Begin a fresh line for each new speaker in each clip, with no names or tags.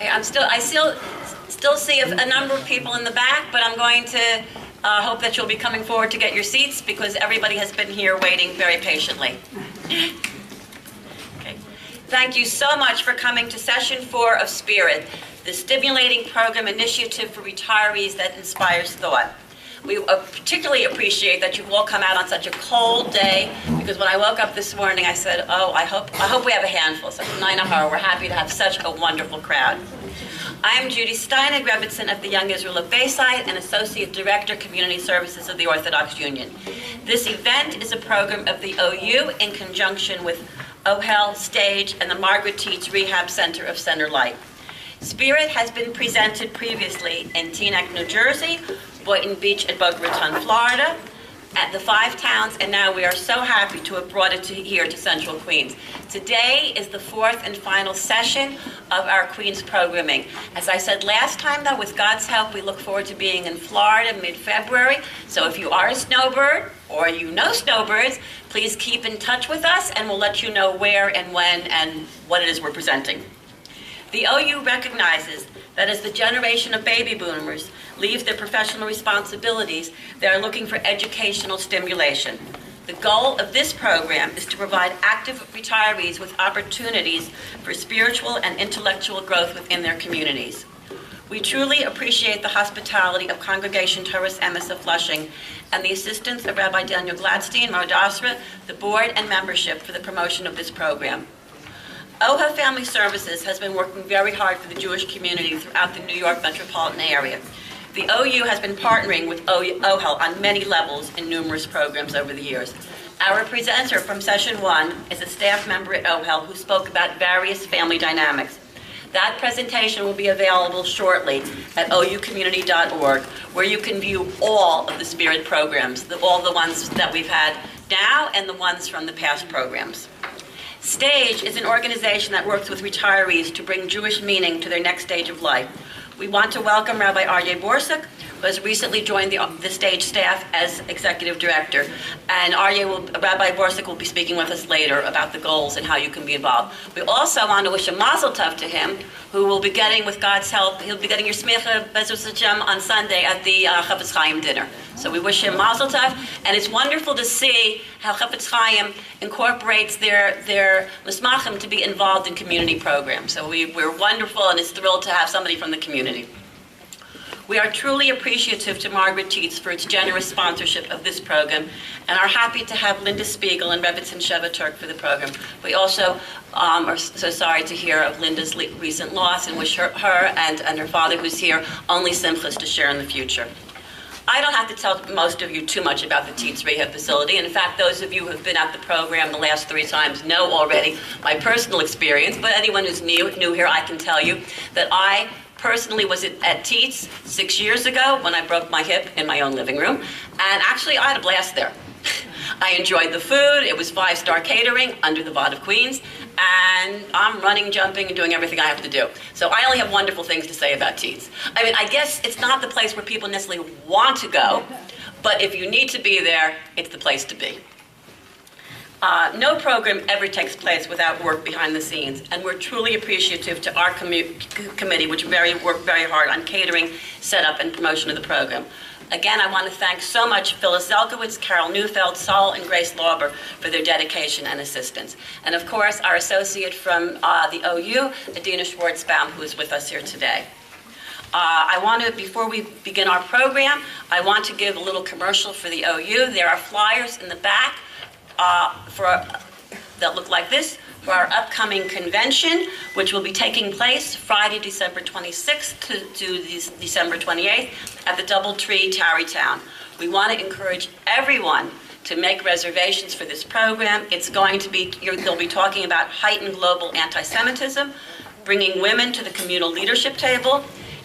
Okay, I still see a number of people in the back, but I'm going to hope that you'll be coming forward to get your seats because everybody has been here waiting very patiently. Okay. Thank you so much for coming to Session 4 of Spirit, the stimulating program initiative for retirees that inspires thought. We particularly appreciate that you've all come out on such a cold day, because when I woke up this morning, I said, oh, I hope we have a handful. So from 9 hour, we're happy to have such a wonderful crowd. I am Judy Steinig-Rebbitzin of the Young Israel of Bayside and Associate Director, Community Services of the Orthodox Union. This event is a program of the OU in conjunction with OHEL, Stage, and the Margaret Teets Rehab Center of Center Light. Spirit has been presented previously in Teaneck, New Jersey, Boynton Beach and Boca Raton, Florida, at the 5 towns, and now we are so happy to have brought it here to Central Queens. Today is the 4th and final session of our Queens programming. As I said last time, though, with God's help, we look forward to being in Florida mid-February. So if you are a snowbird, or you know snowbirds, please keep in touch with us, and we'll let you know where and when and what it is we're presenting. The OU recognizes that as the generation of baby boomers leave their professional responsibilities, they are looking for educational stimulation. The goal of this program is to provide active retirees with opportunities for spiritual and intellectual growth within their communities. We truly appreciate the hospitality of Congregation Toras Emes of Flushing and the assistance of Rabbi Daniel Gladstein, Modasra, the board and membership for the promotion of this program. OHA Family Services has been working very hard for the Jewish community throughout the New York metropolitan area. The OU has been partnering with OHEL on many levels in numerous programs over the years. Our presenter from Session 1 is a staff member at OHEL who spoke about various family dynamics. That presentation will be available shortly at oucommunity.org, where you can view all of the Spirit programs, all the ones that we've had now and the ones from the past programs. Stage is an organization that works with retirees to bring Jewish meaning to their next stage of life. We want to welcome Rabbi Aryeh Borsuk, who has recently joined the Stage staff as executive director. And Rabbi Borsuk will be speaking with us later about the goals and how you can be involved. We also want to wish a mazel tov to him, who will be getting, with God's help, he'll be getting your smicha Bezos Hashem on Sunday at the Chafetz Chaim dinner. So we wish him mazel tov, and it's wonderful to see how Chafetz Chaim incorporates their mismachim to be involved in community programs. So we're wonderful, and it's thrilled to have somebody from the community. We are truly appreciative to Margaret Teets for its generous sponsorship of this program, and are happy to have Linda Spiegel and Rebbitzin Sheva Turk for the program. We also are so sorry to hear of Linda's recent loss, and wish her and her father, who's here, only simchas to share in the future. I don't have to tell most of you too much about the Teets Rehab Facility. In fact, those of you who have been at the program the last 3 times know already my personal experience, but anyone who's new here, I can tell you that I personally was at Teets 6 years ago when I broke my hip in my own living room, and actually I had a blast there. I enjoyed the food. It was 5-star catering under the Bodak Queens, and I'm running, jumping, and doing everything I have to do. So I only have wonderful things to say about Teets. I mean, I guess it's not the place where people necessarily want to go, but if you need to be there, it's the place to be. No program ever takes place without work behind the scenes, and we're truly appreciative to our committee, which worked very hard on catering, setup, and promotion of the program. Again, I want to thank so much Phyllis Zelkowitz, Carol Neufeld, Saul, and Grace Lauber for their dedication and assistance. And of course, our associate from the OU, Adina Schwartzbaum, who is with us here today. Before we begin our program, I want to give a little commercial for the OU. There are flyers in the back that look like this for our upcoming convention, which will be taking place Friday, December 26th to December 28th at the Doubletree, Tarrytown. We want to encourage everyone to make reservations for this program. It's going to be, they'll be talking about heightened global anti-Semitism, bringing women to the communal leadership table,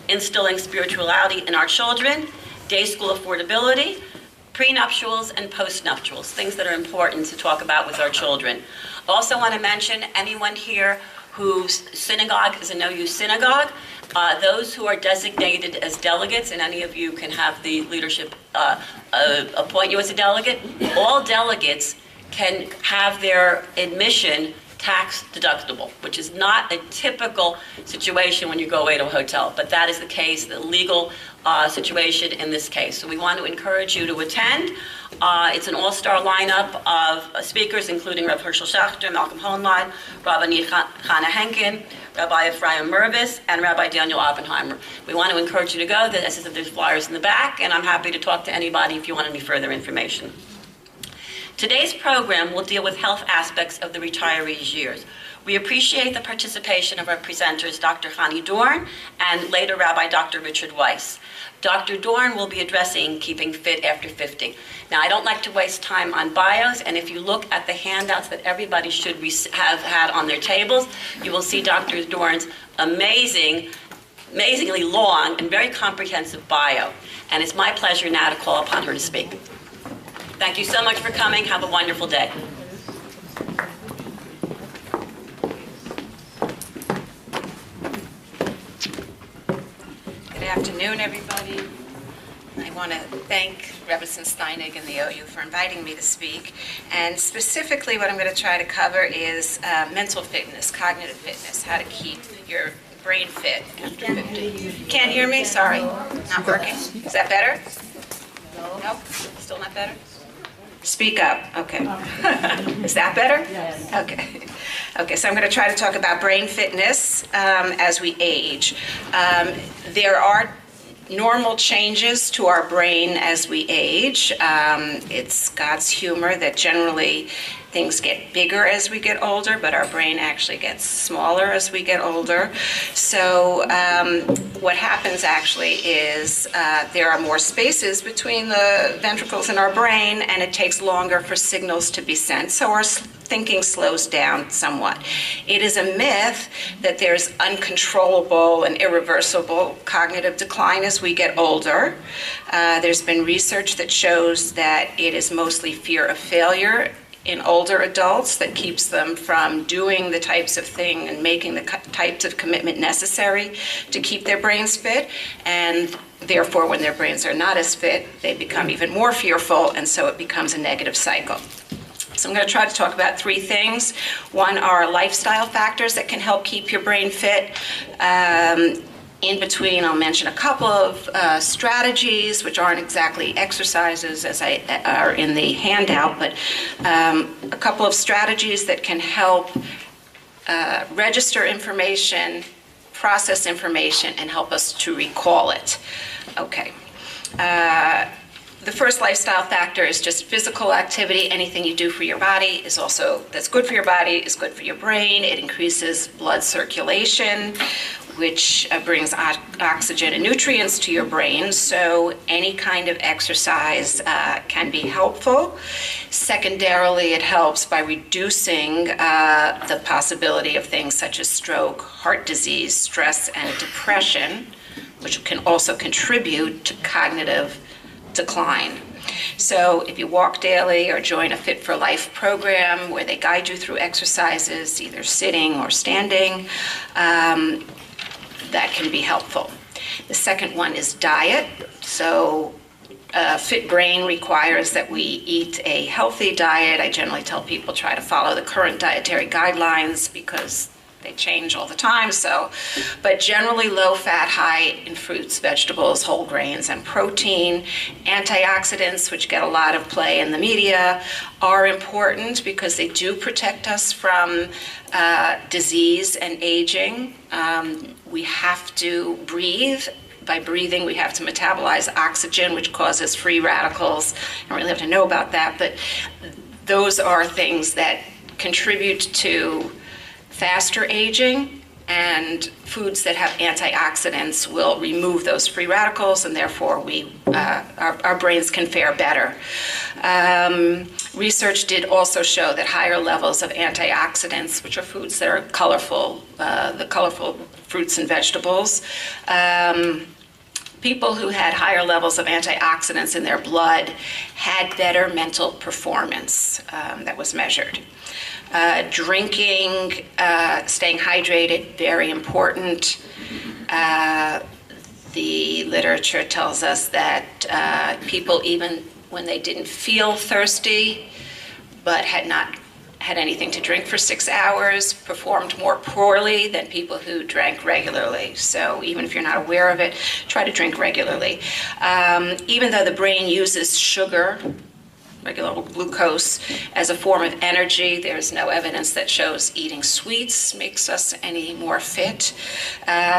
instilling spirituality in our children, day school affordability, prenuptials and postnuptials, things that are important to talk about with our children. Also want to mention anyone here whose synagogue is an OU synagogue, those who are designated as delegates, and any of you can have the leadership appoint you as a delegate. All delegates can have their admission tax deductible, which is not a typical situation when you go away to a hotel, but that is the case, the legal situation in this case. So we want to encourage you to attend. It's an all-star lineup of speakers, including Rav Herschel Schachter, Malcolm Hohenlein, Rabbi Chana Henkin, Rabbi Ephraim Mervis, and Rabbi Daniel Oppenheimer. We want to encourage you to go. There's flyers in the back, and I'm happy to talk to anybody if you want any further information. Today's program will deal with health aspects of the retirees' years. We appreciate the participation of our presenters, Dr. Hanni Dorn and later Rabbi Dr. Richard Weiss. Dr. Dorn will be addressing keeping fit after 50. Now, I don't like to waste time on bios, and if you look at the handouts that everybody should have had on their tables, you will see Dr. Dorn's amazingly long and very comprehensive bio. And it's my pleasure now to call upon her to speak. Thank you so much for coming. Have a wonderful day.
Good afternoon, everybody. I want to thank Reverend Steinig and the OU for inviting me to speak. And specifically, what I'm going to try to cover is mental fitness, cognitive fitness, how to keep your brain fit after 50. Can't hear me? Sorry. Not working. Is that better? Nope. Still not better? Speak up. Okay. Is that better? Yes. Okay. Okay, so I'm going to try to talk about brain fitness as we age. There are normal changes to our brain as we age. It's God's humor that generally things get bigger as we get older, but our brain actually gets smaller as we get older. So what happens actually is there are more spaces between the ventricles in our brain, and it takes longer for signals to be sent. So our thinking slows down somewhat. It is a myth that there's uncontrollable and irreversible cognitive decline as we get older. There's been research that shows that it is mostly fear of failure in older adults that keeps them from doing the types of thing and making the types of commitment necessary to keep their brains fit. And therefore, when their brains are not as fit, they become even more fearful, and so it becomes a negative cycle. So I'm going to try to talk about three things. One are lifestyle factors that can help keep your brain fit. In between, I'll mention a couple of strategies, which aren't exactly exercises as are in the handout, but a couple of strategies that can help register information, process information, and help us to recall it. Okay. The first lifestyle factor is just physical activity. Anything you do for your body is also, that's good for your body, is good for your brain. It increases blood circulation, which brings oxygen and nutrients to your brain. So any kind of exercise can be helpful. Secondarily, it helps by reducing the possibility of things such as stroke, heart disease, stress, and depression, which can also contribute to cognitive decline. So if you walk daily or join a Fit for Life program where they guide you through exercises, either sitting or standing, that can be helpful. The second one is diet. So a fit brain requires that we eat a healthy diet. I generally tell people try to follow the current dietary guidelines because they change all the time. But generally low fat, high in fruits, vegetables, whole grains, and protein. Antioxidants, which get a lot of play in the media, are important because they do protect us from disease and aging. We have to breathe. By breathing, we have to metabolize oxygen, which causes free radicals. I don't really have to know about that, but those are things that contribute to faster aging, and foods that have antioxidants will remove those free radicals, and therefore our brains can fare better. Research did also show that higher levels of antioxidants, which are foods that are colorful, the colorful fruits and vegetables, people who had higher levels of antioxidants in their blood had better mental performance that was measured. Drinking, staying hydrated, very important. The literature tells us that people, even when they didn't feel thirsty, but had not had anything to drink for 6 hours performed more poorly than people who drank regularly. So even if you're not aware of it, try to drink regularly. Even though the brain uses sugar, regular glucose, as a form of energy, there's no evidence that shows eating sweets makes us any more fit.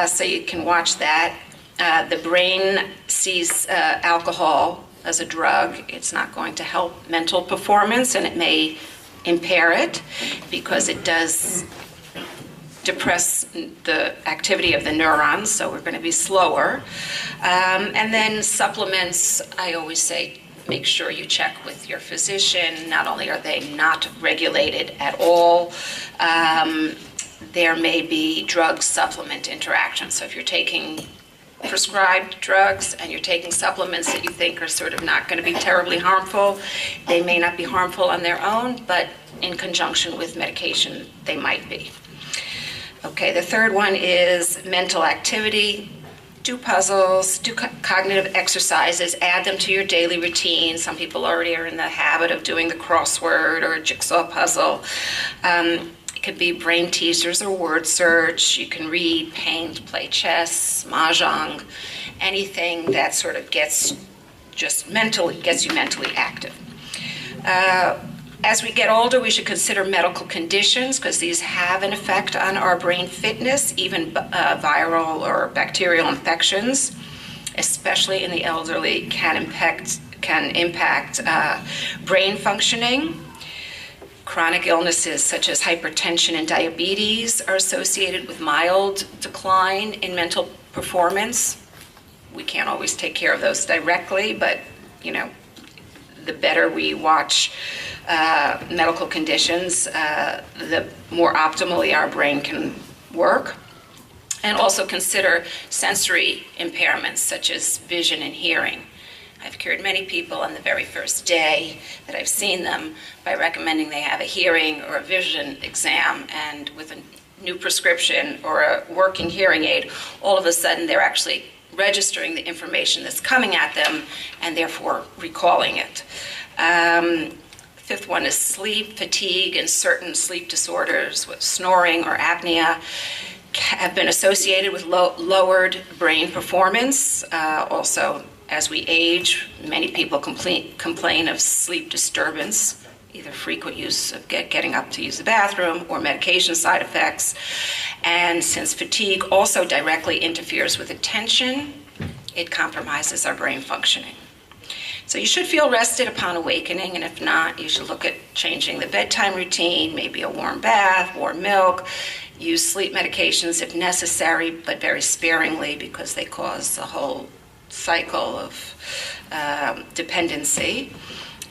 So you can watch that. The brain sees alcohol as a drug. It's not going to help mental performance, and it may impair it because it does depress the activity of the neurons, so we're going to be slower. And then supplements, I always say, make sure you check with your physician. Not only are they not regulated at all, there may be drug-supplement interactions. So if you're taking prescribed drugs and you're taking supplements that you think are sort of not going to be terribly harmful, they may not be harmful on their own, but in conjunction with medication, they might be. Okay, the third one is mental activity. Do puzzles, do cognitive exercises, add them to your daily routine. Some people already are in the habit of doing the crossword or a jigsaw puzzle. It could be brain teasers or word search. You can read, paint, play chess, mahjong, anything that sort of gets you mentally active. As we get older, we should consider medical conditions because these have an effect on our brain fitness, even viral or bacterial infections, especially in the elderly, can impact brain functioning. Chronic illnesses such as hypertension and diabetes are associated with mild decline in mental performance. We can't always take care of those directly, but the better we watch medical conditions, the more optimally our brain can work. And also consider sensory impairments such as vision and hearing. I've cured many people on the very first day that I've seen them by recommending they have a hearing or a vision exam, and with a new prescription or a working hearing aid, all of a sudden they're actually registering the information that's coming at them and therefore recalling it. Fifth one is sleep, fatigue, and certain sleep disorders with snoring or apnea have been associated with lowered brain performance. Also, as we age, many people complain of sleep disturbance, either frequent use of getting up to use the bathroom or medication side effects. And since fatigue also directly interferes with attention, it compromises our brain functioning. So you should feel rested upon awakening, and if not, you should look at changing the bedtime routine, maybe a warm bath, warm milk, use sleep medications if necessary, but very sparingly because they cause a whole cycle of dependency.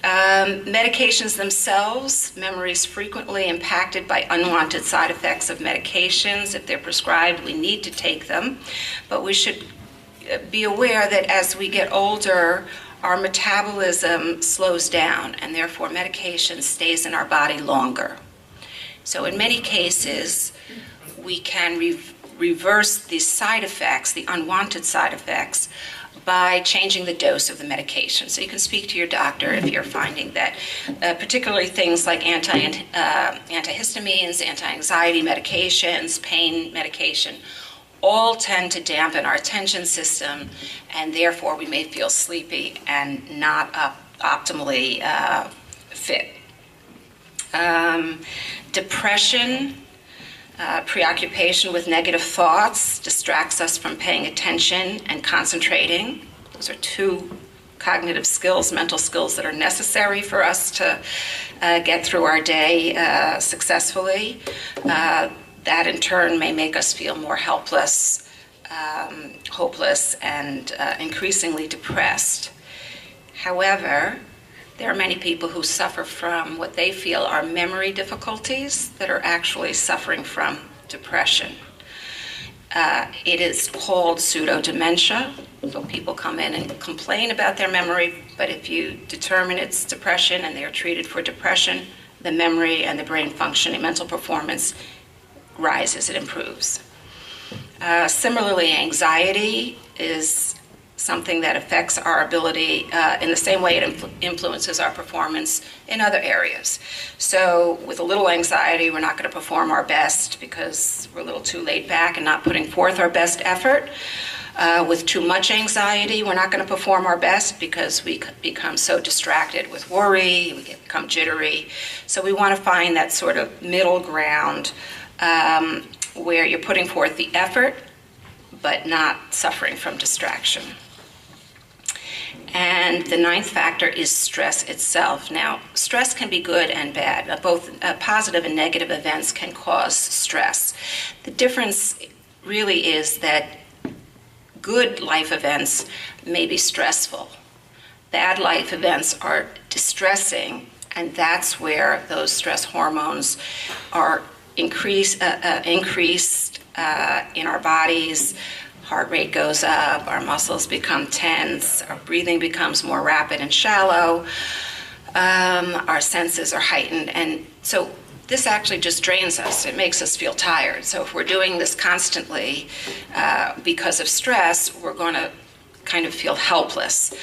Medications themselves, memory is frequently impacted by unwanted side effects of medications. If they're prescribed, we need to take them, but we should be aware that as we get older, our metabolism slows down, and therefore medication stays in our body longer. So in many cases, we can reverse these side effects, the unwanted side effects, by changing the dose of the medication. So you can speak to your doctor if you're finding that particularly things like antihistamines, anti-anxiety medications, pain medication, all tend to dampen our attention system, and therefore we may feel sleepy and not optimally fit. Depression, preoccupation with negative thoughts distracts us from paying attention and concentrating. Those are two cognitive skills, mental skills that are necessary for us to get through our day successfully. That in turn may make us feel more helpless, hopeless, and increasingly depressed. However, there are many people who suffer from what they feel are memory difficulties that are actually suffering from depression. It is called pseudo-dementia. So people come in and complain about their memory, but if you determine it's depression and they are treated for depression, the memory and the brain function and mental performance rises, it improves. Similarly, anxiety is something that affects our ability in the same way it influences our performance in other areas. So with a little anxiety, we're not going to perform our best because we're a little too laid back and not putting forth our best effort. With too much anxiety, we're not going to perform our best because we become so distracted with worry, we become jittery. So we want to find that sort of middle ground where you're putting forth the effort but not suffering from distraction. And the ninth factor is stress itself. Now, stress can be good and bad. Both positive and negative events can cause stress. The difference really is that good life events may be stressful. Bad life events are distressing, and that's where those stress hormones are increased in our bodies. Heart rate goes up, our muscles become tense, our breathing becomes more rapid and shallow, our senses are heightened, and so this actually just drains us. It makes us feel tired. So if we're doing this constantly because of stress, we're going to kind of feel helpless.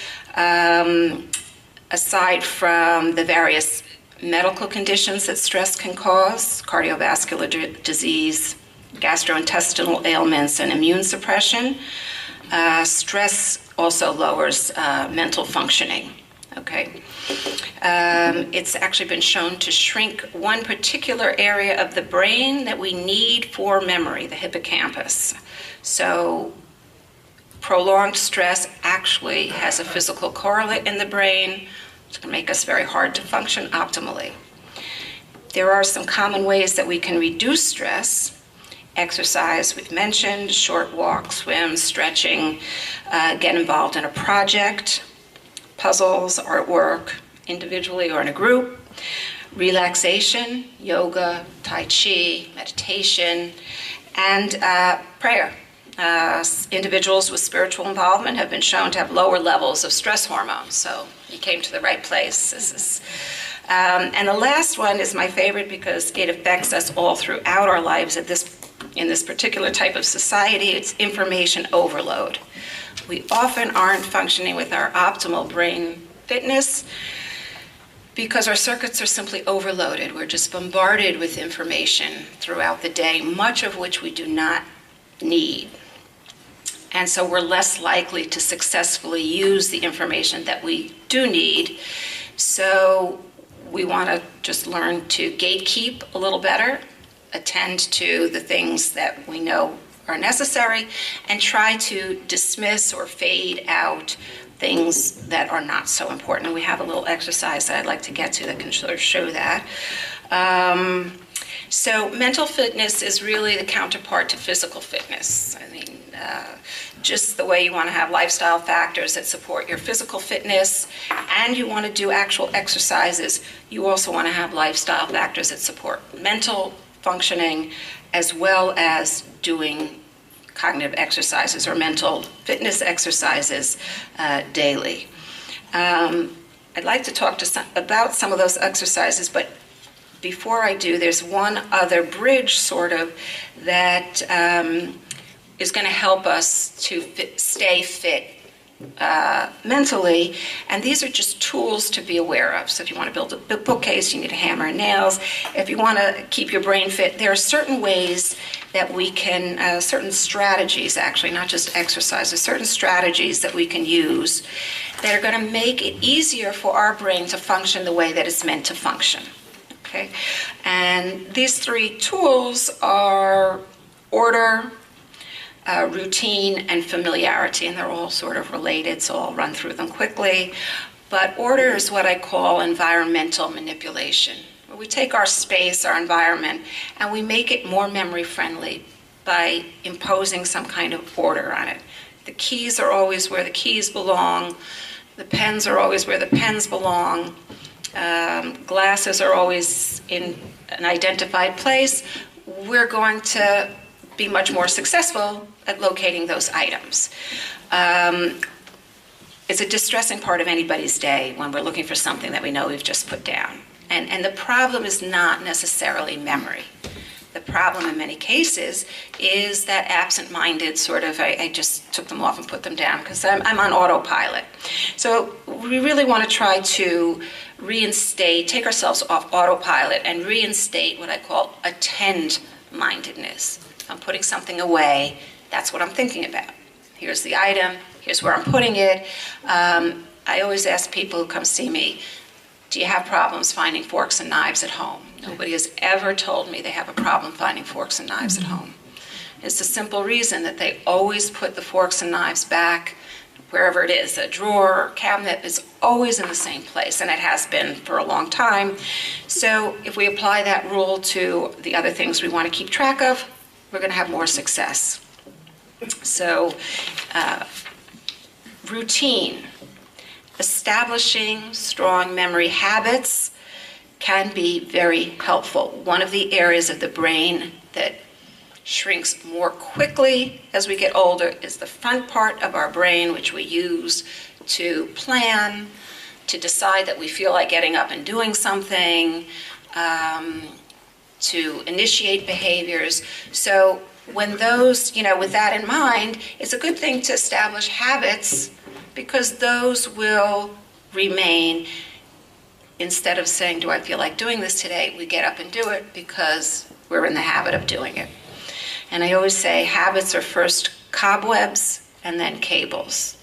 Aside from the various medical conditions that stress can cause, cardiovascular disease, gastrointestinal ailments, and immune suppression, stress also lowers mental functioning. Okay. It's actually been shown to shrink one particular area of the brain that we need for memory, the hippocampus. So prolonged stress actually has a physical correlate in the brain. It's going to make us very hard to function optimally. There are some common ways that we can reduce stress. Exercise, we've mentioned, short walk, swim, stretching, get involved in a project, puzzles, artwork, individually or in a group, relaxation, yoga, tai chi, meditation, and prayer. Individuals with spiritual involvement have been shown to have lower levels of stress hormones, so you came to the right place. And the last one is my favorite because it affects us all throughout our lives in this particular type of society. It's information overload. We often aren't functioning with our optimal brain fitness because our circuits are simply overloaded. We're just bombarded with information throughout the day, much of which we do not need. And so we're less likely to successfully use the information that we do need. So we want to just learn to gatekeep a little better, attend to the things that we know are necessary, and try to dismiss or fade out things that are not so important. And we have a little exercise that I'd like to get to that can sort of show that. So mental fitness is really the counterpart to physical fitness. I mean, just the way you want to have lifestyle factors that support your physical fitness and you want to do actual exercises, you also want to have lifestyle factors that support mental functioning as well as doing cognitive exercises or mental fitness exercises daily. I'd like to talk about some of those exercises, but before I do, there's one other bridge sort of that is going to help us to stay fit mentally, and these are just tools to be aware of. So if you want to build a bookcase, you need a hammer and nails. If you want to keep your brain fit, there are certain ways that we can, certain strategies actually, not just exercises, certain strategies that we can use that are going to make it easier for our brain to function the way that it's meant to function. Okay, and these three tools are order, routine, and familiarity, and they're all sort of related, so I'll run through them quickly. But order is what I call environmental manipulation, where we take our space, our environment, and we make it more memory friendly by imposing some kind of order on it. The keys are always where the keys belong, the pens are always where the pens belong, glasses are always in an identified place. We're going to be much more successful at locating those items. It's a distressing part of anybody's day when we're looking for something that we know we've just put down. And the problem is not necessarily memory. The problem in many cases is that absent-minded sort of, I just took them off and put them down because I'm on autopilot. So we really want to try to reinstate, take ourselves off autopilot and reinstate what I call attend-mindedness. If I'm putting something away, that's what I'm thinking about. Here's the item, here's where I'm putting it. I always ask people who come see me, do you have problems finding forks and knives at home? Nobody has ever told me they have a problem finding forks and knives at home. It's the simple reason that they always put the forks and knives back wherever it is, a drawer or cabinet is always in the same place, and it has been for a long time. So if we apply that rule to the other things we want to keep track of, we're going to have more success. So routine. Establishing strong memory habits can be very helpful. One of the areas of the brain that shrinks more quickly as we get older is the front part of our brain, which we use to plan, to decide that we feel like getting up and doing something, to initiate behaviors. So when those, with that in mind, it's a good thing to establish habits because those will remain. Instead of saying, do I feel like doing this today, we get up and do it because we're in the habit of doing it. And I always say habits are first cobwebs and then cables.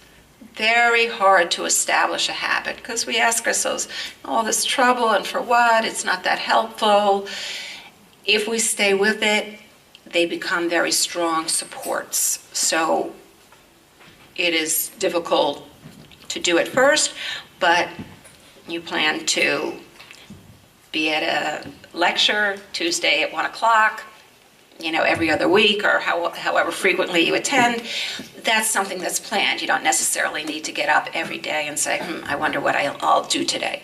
Very hard to establish a habit because we ask ourselves, all this trouble and for what? It's not that helpful. If we stay with it, they become very strong supports. So it is difficult to do it first, but you plan to be at a lecture Tuesday at 1 o'clock, every other week or however frequently you attend. That's something that's planned. You don't necessarily need to get up every day and say, I wonder what I'll do today.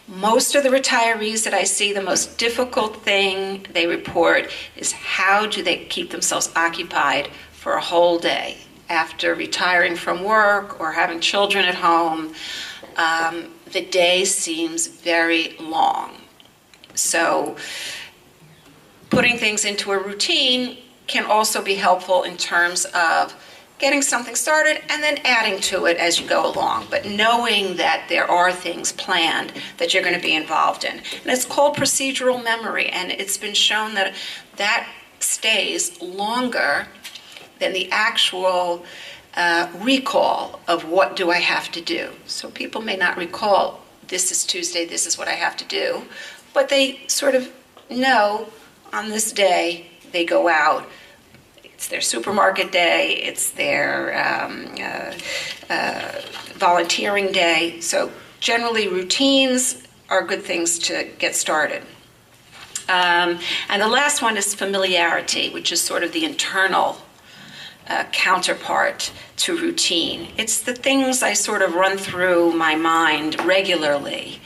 Most of the retirees that I see, the most difficult thing they report is how do they keep themselves occupied for a whole day after retiring from work or having children at home. The day seems very long. So putting things into a routine can also be helpful in terms of getting something started and then adding to it as you go along, but knowing that there are things planned that you're going to be involved in. And it's called procedural memory, and it's been shown that that stays longer than the actual recall of what do I have to do. So people may not recall, this is Tuesday, this is what I have to do, but they sort of know on this day they go out. It's their supermarket day, it's their volunteering day. So generally routines are good things to get started. And the last one is familiarity, which is sort of the internal counterpart to routine. It's the things I sort of run through my mind regularly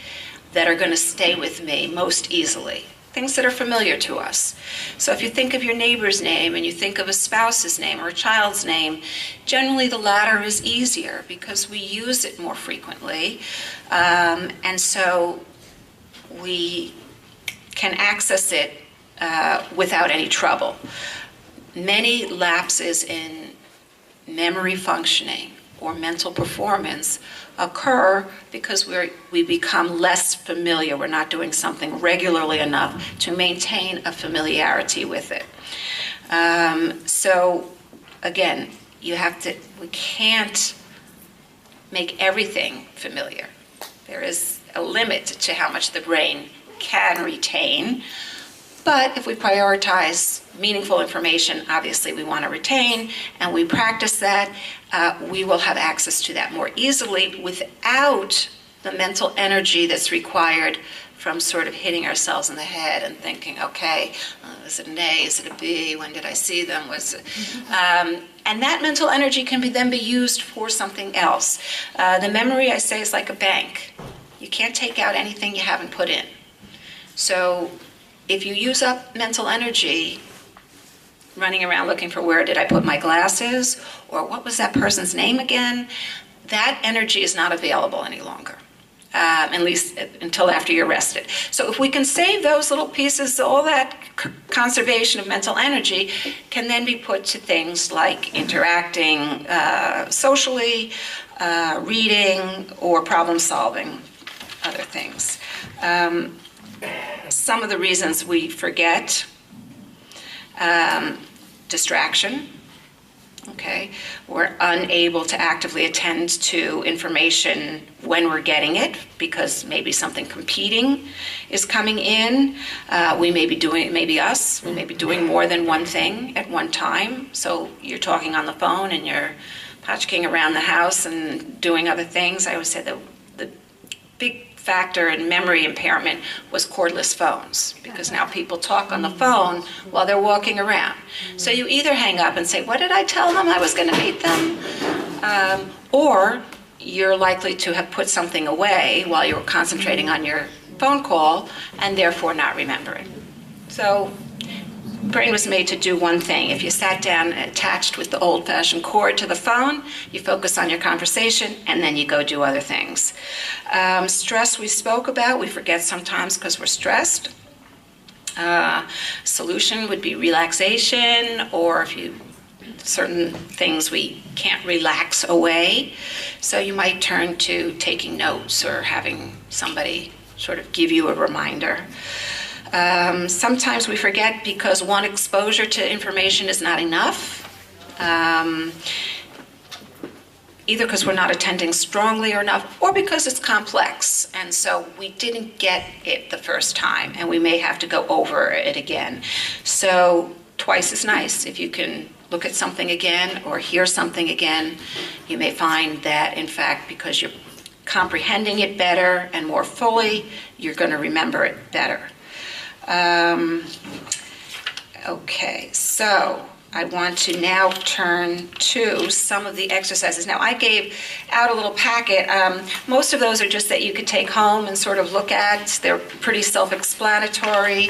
that are going to stay with me most easily. Things that are familiar to us. So if you think of your neighbor's name and you think of a spouse's name or a child's name, generally the latter is easier because we use it more frequently. And so we can access it without any trouble. Many lapses in memory functioning or mental performance occur because we become less familiar. We're not doing something regularly enough to maintain a familiarity with it. So again, we can't make everything familiar. There is a limit to how much the brain can retain. But if we prioritize meaningful information, obviously we want to retain, and we practice that, we will have access to that more easily without the mental energy that's required from sort of hitting ourselves in the head and thinking, okay, is it an A, is it a B, when did I see them? And that mental energy can then be used for something else. The memory, I say, is like a bank. You can't take out anything you haven't put in. So if you use up mental energy running around looking for where did I put my glasses, or what was that person's name again, that energy is not available any longer. at least until after you're rested. So if we can save those little pieces, all that conservation of mental energy can then be put to things like interacting socially, reading, or problem solving, other things. Some of the reasons we forget: distraction. Okay, we're unable to actively attend to information when we're getting it because maybe something competing is coming in. We may be doing, maybe us, we may be doing more than one thing at one time. So you're talking on the phone and you're potchking around the house and doing other things. I always say the big factor in memory impairment was cordless phones, because now people talk on the phone while they're walking around. So you either hang up and say, what did I tell them I was going to meet them? Or you're likely to have put something away while you were concentrating on your phone call and therefore not remember it. So brain was made to do one thing. If you sat down attached with the old-fashioned cord to the phone, you focus on your conversation, and then you go do other things. Stress we spoke about. We forget sometimes because we're stressed. Solution would be relaxation, or if you certain things we can't relax away. So you might turn to taking notes or having somebody sort of give you a reminder. Sometimes we forget because one exposure to information is not enough, either because we're not attending strongly or enough, or because it's complex, and so we didn't get it the first time, and we may have to go over it again. So twice is nice. If you can look at something again or hear something again, you may find that, in fact, because you're comprehending it better and more fully, you're going to remember it better. Okay, so I want to now turn to some of the exercises. Now, I gave out a little packet. Most of those are just that you could take home and sort of look at. They're pretty self-explanatory.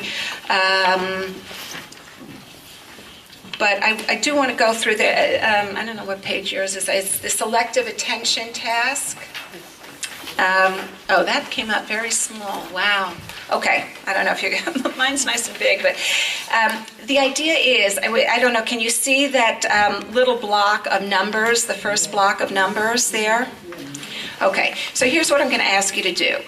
But I do want to go through the, I don't know what page yours is. It's the selective attention task. Oh, that came out very small. Wow. Okay, I don't know if you're, mine's nice and big, but the idea is, I don't know, can you see that little block of numbers, the first block of numbers there? Okay, so here's what I'm going to ask you to do.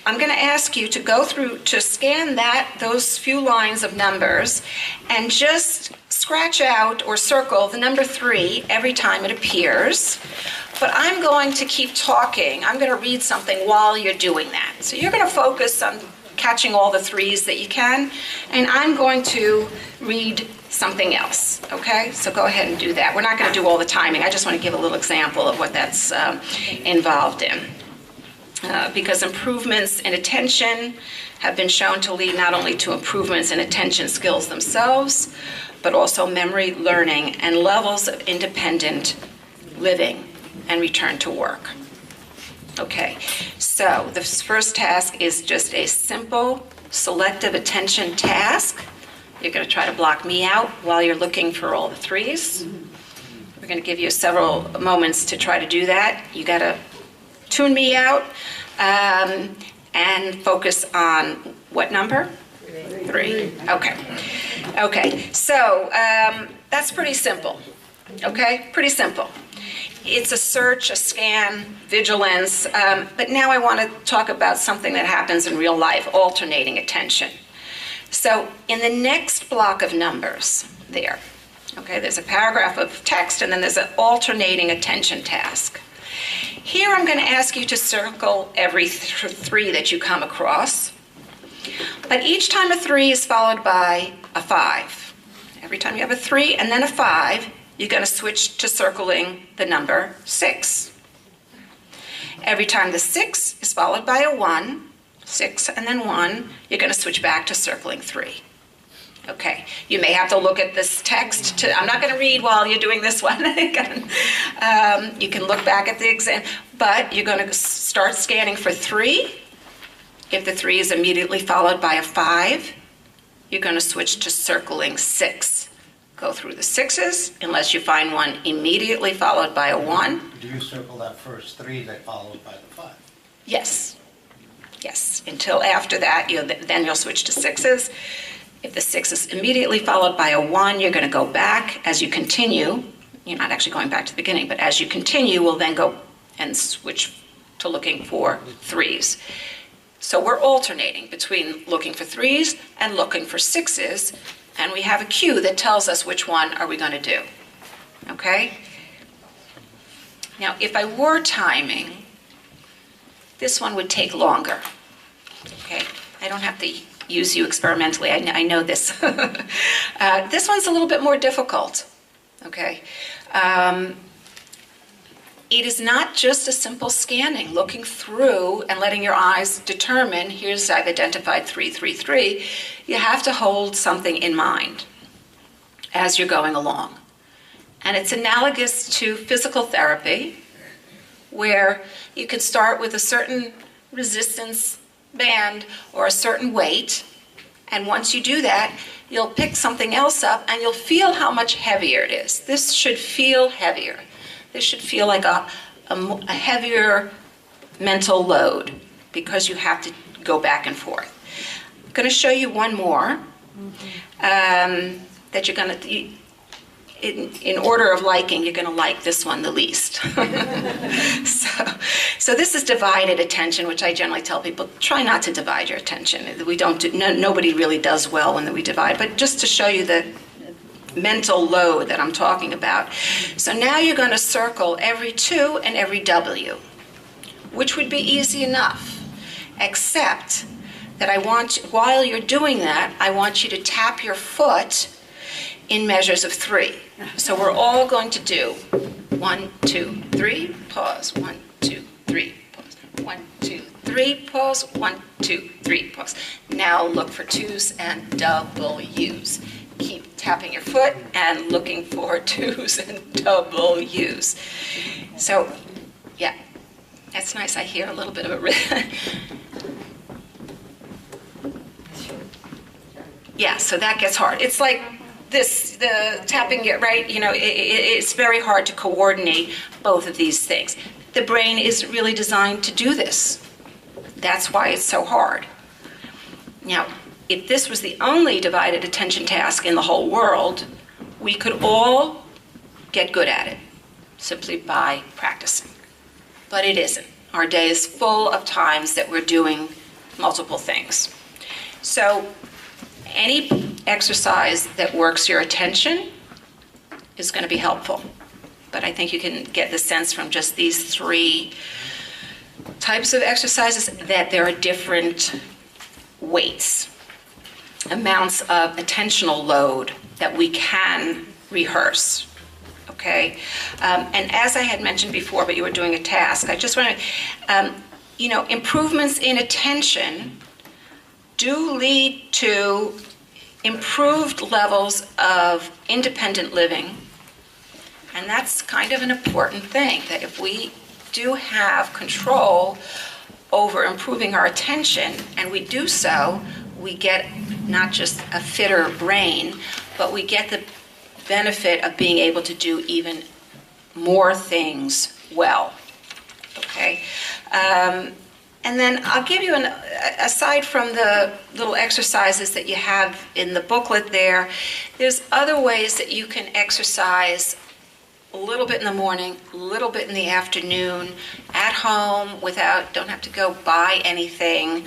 I'm going to ask you to go through, to scan those few lines of numbers and just scratch out or circle the number 3 every time it appears. But I'm going to keep talking. I'm going to read something while you're doing that. So you're going to focus on catching all the 3s that you can, and I'm going to read something else, okay? So go ahead and do that. We're not going to do all the timing. I just want to give a little example of what that's involved in. Because improvements in attention have been shown to lead not only to improvements in attention skills themselves, but also memory, learning, and levels of independent living and return to work. Okay, so the first task is just a simple selective attention task. You're going to try to block me out while you're looking for all the 3s. We're going to give you several moments to try to do that. You got to tune me out and focus on what number? 3. Okay, so that's pretty simple. Okay, pretty simple. It's a search, a scan, vigilance, but now I want to talk about something that happens in real life, alternating attention. So in the next block of numbers there, okay, there's a paragraph of text and then there's an alternating attention task. Here I'm going to ask you to circle every 3 that you come across, but each time a 3 is followed by a 5. Every time you have a 3 and then a 5, you're going to switch to circling the number 6. Every time the 6 is followed by a 1, 6 and then 1, you're going to switch back to circling 3. Okay, you may have to look at this text. I'm not going to read while you're doing this one. You can look back at the exam, but you're going to start scanning for 3. If the 3 is immediately followed by a 5, you're going to switch to circling 6. Go through the 6s unless you find one immediately followed by a 1.
Do you circle that first 3 that followed by the 5?
Yes. Yes. Until after that, then you'll switch to sixes. If the six is immediately followed by a 1, you're going to go back as you continue. You're not actually going back to the beginning, but as you continue, we'll then go and switch to looking for 3s. So we're alternating between looking for 3s and looking for 6s, and we have a cue that tells us which one are we going to do. Okay? Now, if I were timing, this one would take longer. Okay? I don't have to use you experimentally. I know this. This one's a little bit more difficult. Okay? It is not just a simple scanning, looking through and letting your eyes determine, here's, I've identified 333. You have to hold something in mind as you're going along. And it's analogous to physical therapy, where you can start with a certain resistance band or a certain weight, and once you do that, you'll pick something else up and you'll feel how much heavier it is. This should feel heavier. This should feel like a heavier mental load, because you have to go back and forth. I'm going to show you one more that you're going to, in order of liking, you're going to like this one the least. So this is divided attention, which I generally tell people, try not to divide your attention. We don't do, nobody really does well when we divide, but just to show you the mental load that I'm talking about. So now you're going to circle every 2 and every W, which would be easy enough, except that I want, while you're doing that, I want you to tap your foot in measures of 3. So we're all going to do 1, 2, 3, pause, 1, 2, 3, pause, 1, 2, 3, pause, 1, 2, 3, pause. Now look for 2s and W's. Keep tapping your foot and looking for 2s and W's. So, yeah, that's nice. I hear a little bit of a rhythm. Yeah, so that gets hard. It's like this, the tapping it, right? You know, it's very hard to coordinate both of these things. The brain is really designed to do this. That's why it's so hard. Now, if this was the only divided attention task in the whole world, we could all get good at it simply by practicing. But it isn't. Our day is full of times that we're doing multiple things. So any exercise that works your attention is going to be helpful. But I think you can get the sense from just these 3 types of exercises that there are different weights, amounts of attentional load that we can rehearse. Okay? And as I had mentioned before, but you were doing a task, I just want to, improvements in attention do lead to improved levels of independent living. And that's kind of an important thing, that if we do have control over improving our attention, and we do so, we get not just a fitter brain, but we get the benefit of being able to do even more things well. Okay? And then I'll give you, aside from the little exercises that you have in the booklet there's other ways that you can exercise a little bit in the morning, a little bit in the afternoon, at home, don't have to go buy anything.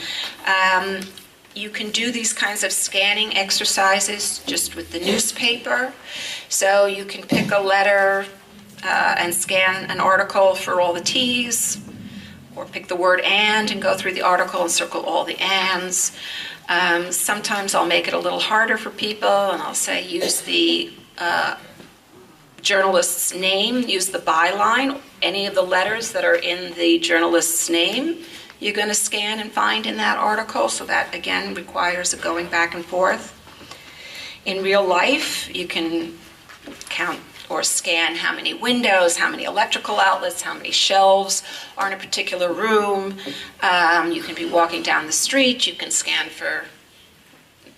You can do these kinds of scanning exercises just with the newspaper. So you can pick a letter and scan an article for all the T's, or pick the word and go through the article and circle all the ands. Sometimes I'll make it a little harder for people, and I'll say use the journalist's name, use the byline, any of the letters that are in the journalist's name you're going to scan and find in that article. So that, again, requires a going back and forth. In real life, you can count or scan how many windows, how many electrical outlets, how many shelves are in a particular room. You can be walking down the street. You can scan for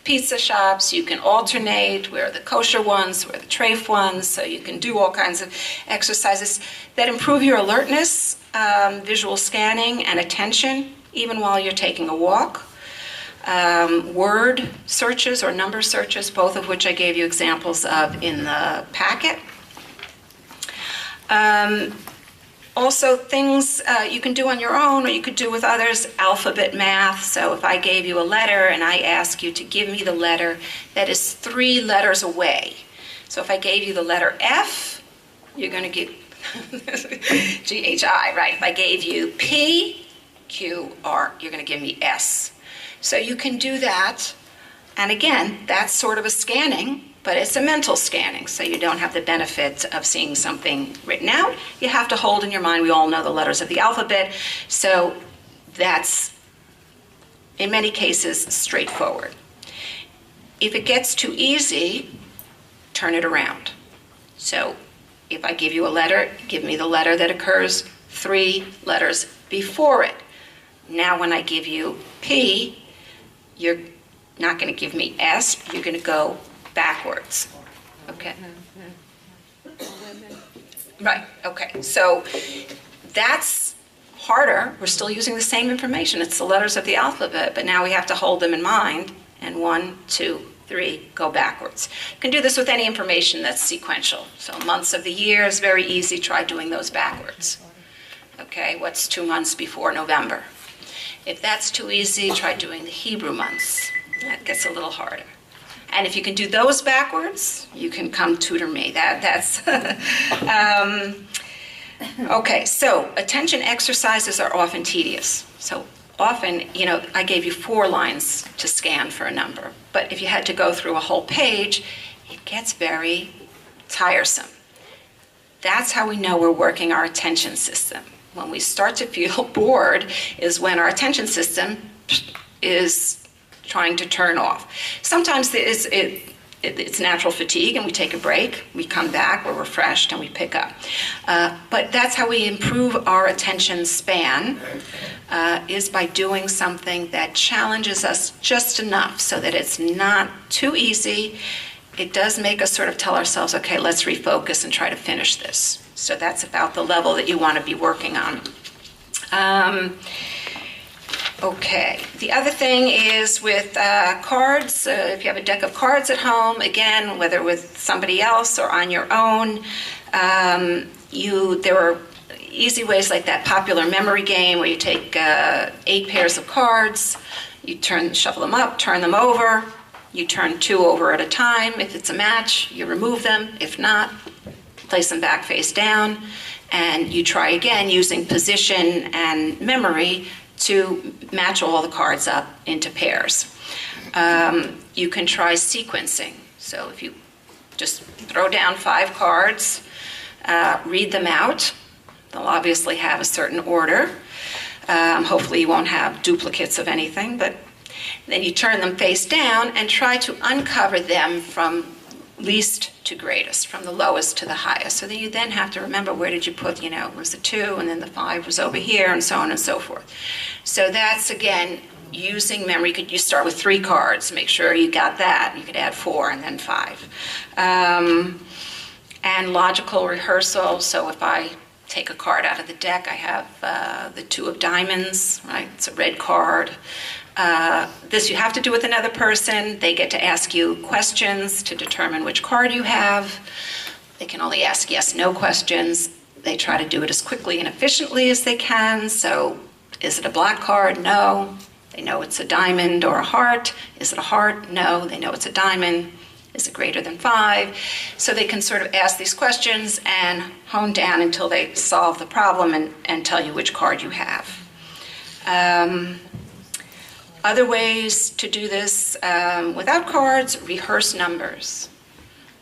pizza shops. You can alternate where are the kosher ones, where are the treif ones. So you can do all kinds of exercises that improve your alertness visual scanning and attention, even while you're taking a walk. Word searches or number searches, both of which I gave you examples of in the packet. Also, things you can do on your own or you could do with others, alphabet math. So if I gave you a letter and I ask you to give me the letter that is 3 letters away. So if I gave you the letter F, you're going to give G-H-I, right? If I gave you P, Q, R, you're going to give me S. So you can do that. And again, that's sort of a scanning, but it's a mental scanning, so you don't have the benefit of seeing something written out. You have to hold in your mind, we all know the letters of the alphabet, so that's, in many cases, straightforward. If it gets too easy, turn it around. So if I give you a letter, give me the letter that occurs 3 letters before it. Now when I give you P, you're not going to give me S, you're going to go backwards. Okay. Right, okay. So that's harder. We're still using the same information. It's the letters of the alphabet, but now we have to hold them in mind. And 1, 2, 3, go backwards. You can do this with any information that's sequential. So months of the year is very easy. Try doing those backwards. Okay, what's 2 months before November? If that's too easy, try doing the Hebrew months. That gets a little harder. And if you can do those backwards, you can come tutor me. That's okay, so attention exercises are often tedious. So often, you know, I gave you 4 lines to scan for a number. But if you had to go through a whole page, it gets very tiresome. That's how we know we're working our attention system. When we start to feel bored is when our attention system is trying to turn off. Sometimes it's natural fatigue and we take a break, we come back, we're refreshed and we pick up. But that's how we improve our attention span, is by doing something that challenges us just enough so that it's not too easy. It does make us sort of tell ourselves, okay, let's refocus and try to finish this. So that's about the level that you want to be working on. Okay, the other thing is with cards, if you have a deck of cards at home, again, whether with somebody else or on your own, there are easy ways like that popular memory game where you take 8 pairs of cards, you shuffle them up, turn them over, you turn 2 over at a time. If it's a match, you remove them. If not, place them back face down, and you try again using position and memory to match all the cards up into pairs. You can try sequencing. So if you just throw down 5 cards, read them out, they'll obviously have a certain order. Hopefully you won't have duplicates of anything, but then you turn them face down and try to uncover them from least to greatest, from the lowest to the highest. So then you then have to remember, where did you put, it was the 2 and then the 5 was over here and so on and so forth. So that's, again, using memory. You start with 3 cards, make sure you got that. You could add 4 and then 5. And logical rehearsal. So if I take a card out of the deck, I have the 2 of diamonds, right? It's a red card. This you have to do with another person. They get to ask you questions to determine which card you have. They can only ask yes/no questions. They try to do it as quickly and efficiently as they can. So, is it a black card? No. They know it's a diamond or a heart. Is it a heart? No. They know it's a diamond. Is it greater than 5? So they can sort of ask these questions and hone down until they solve the problem and tell you which card you have. Other ways to do this without cards, rehearse numbers.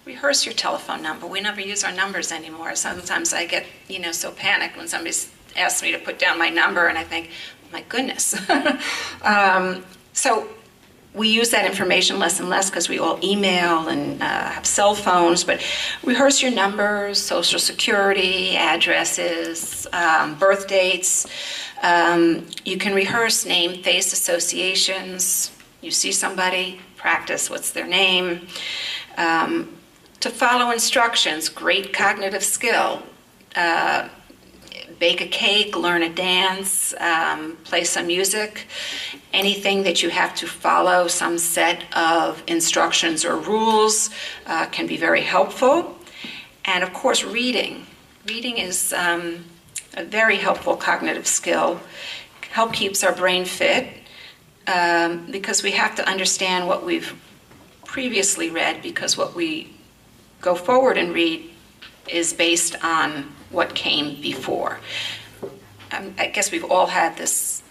Rehearse your telephone number. We never use our numbers anymore. Sometimes I get, so panicked when somebody asks me to put down my number and I think, my goodness. So we use that information less and less because we all email and have cell phones, but rehearse your numbers, social security, addresses, birth dates. You can rehearse name, face associations. You see somebody, practice what's their name. To follow instructions, great cognitive skill. bake a cake, learn a dance, play some music, anything that you have to follow some set of instructions or rules can be very helpful. And of course, reading. Reading is a very helpful cognitive skill. Help keeps our brain fit because we have to understand what we've previously read, because what we go forward and read is based on what came before. I guess we've all had this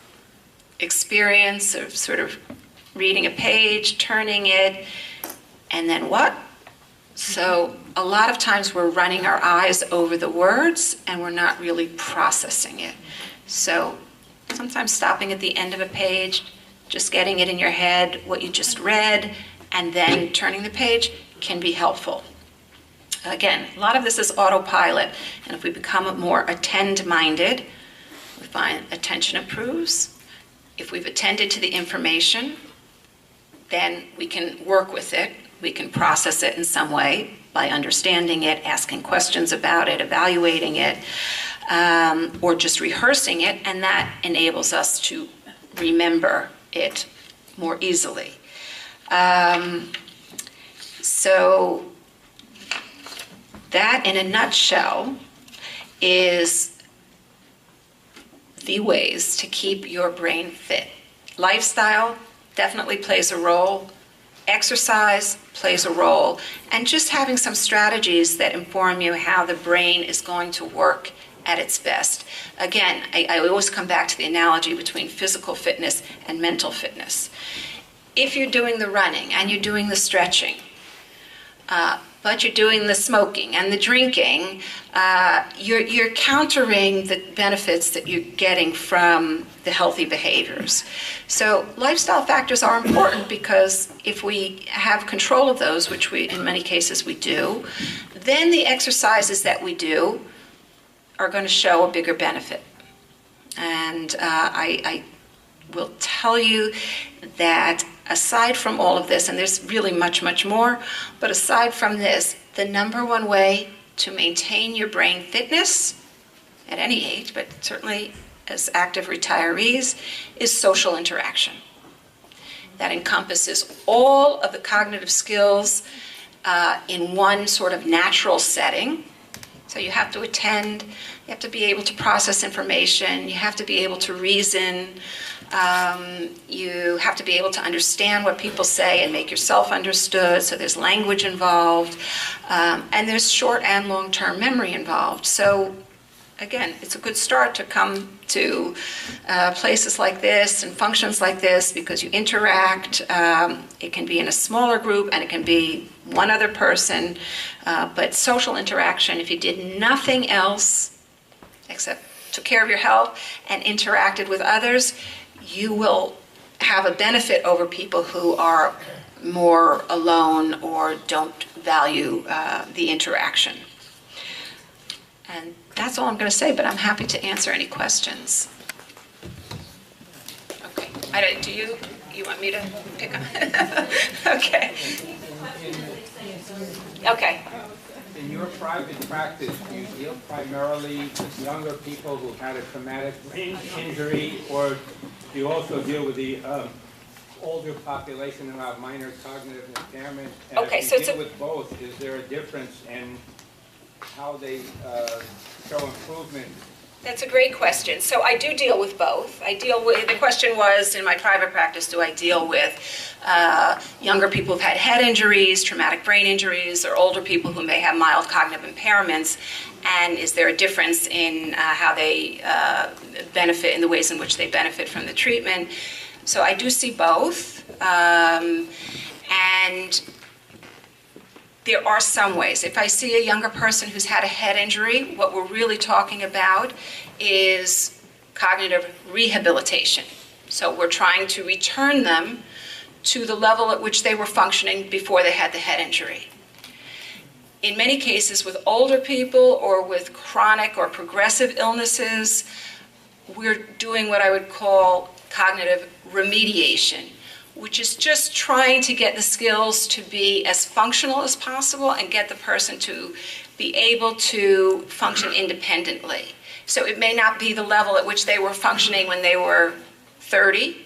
experience of sort of reading a page, turning it, and then what? So a lot of times we're running our eyes over the words and we're not really processing it. So sometimes stopping at the end of a page, just getting it in your head, what you just read, and then turning the page can be helpful. Again, a lot of this is autopilot, and if we become more attend-minded, we find attention improves. If we've attended to the information, then we can work with it. We can process it in some way by understanding it, asking questions about it, evaluating it, or just rehearsing it, and that enables us to remember it more easily. So that, in a nutshell, is the ways to keep your brain fit. Lifestyle definitely plays a role. Exercise plays a role. And just having some strategies that inform you how the brain is going to work at its best. Again, I always come back to the analogy between physical fitness and mental fitness. If you're doing the running and you're doing the stretching, but you're doing the smoking and the drinking, you're countering the benefits that you're getting from the healthy behaviors. So lifestyle factors are important because if we have control of those, which we, in many cases we do, then the exercises that we do are going to show a bigger benefit. And I will tell you that aside from all of this, and there's really much, much more, but aside from this, the number one way to maintain your brain fitness at any age, but certainly as active retirees, is social interaction. That encompasses all of the cognitive skills in one sort of natural setting. So you have to attend, you have to be able to process information, you have to be able to reason, you have to be able to understand what people say and make yourself understood, so there's language involved, and there's short and long-term memory involved. So again, it's a good start to come to places like this and functions like this because you interact. It can be in a smaller group and it can be one other person, but social interaction, if you did nothing else except took care of your health and interacted with others, you will have a benefit over people who are more alone or don't value the interaction. And that's all I'm going to say, but I'm happy to answer any questions. Okay. Do you want me to pick up? Okay. Okay.
In your private practice, do you deal primarily with younger people who've had a traumatic brain injury, or do you also deal with the older population who have minor cognitive impairment? And
Okay,
if you deal with both, is there a difference in how they show improvement?
That's a great question. So I do deal with both. The question was, in my private practice, do I deal with younger people who've had head injuries, traumatic brain injuries, or older people who may have mild cognitive impairments? And is there a difference in how they benefit, in the ways in which they benefit from the treatment? So I do see both. And there are some ways. If I see a younger person who's had a head injury, what we're really talking about is cognitive rehabilitation. So we're trying to return them to the level at which they were functioning before they had the head injury. In many cases with older people or with chronic or progressive illnesses, we're doing what I would call cognitive remediation, which is just trying to get the skills to be as functional as possible and get the person to be able to function independently. So it may not be the level at which they were functioning when they were 30,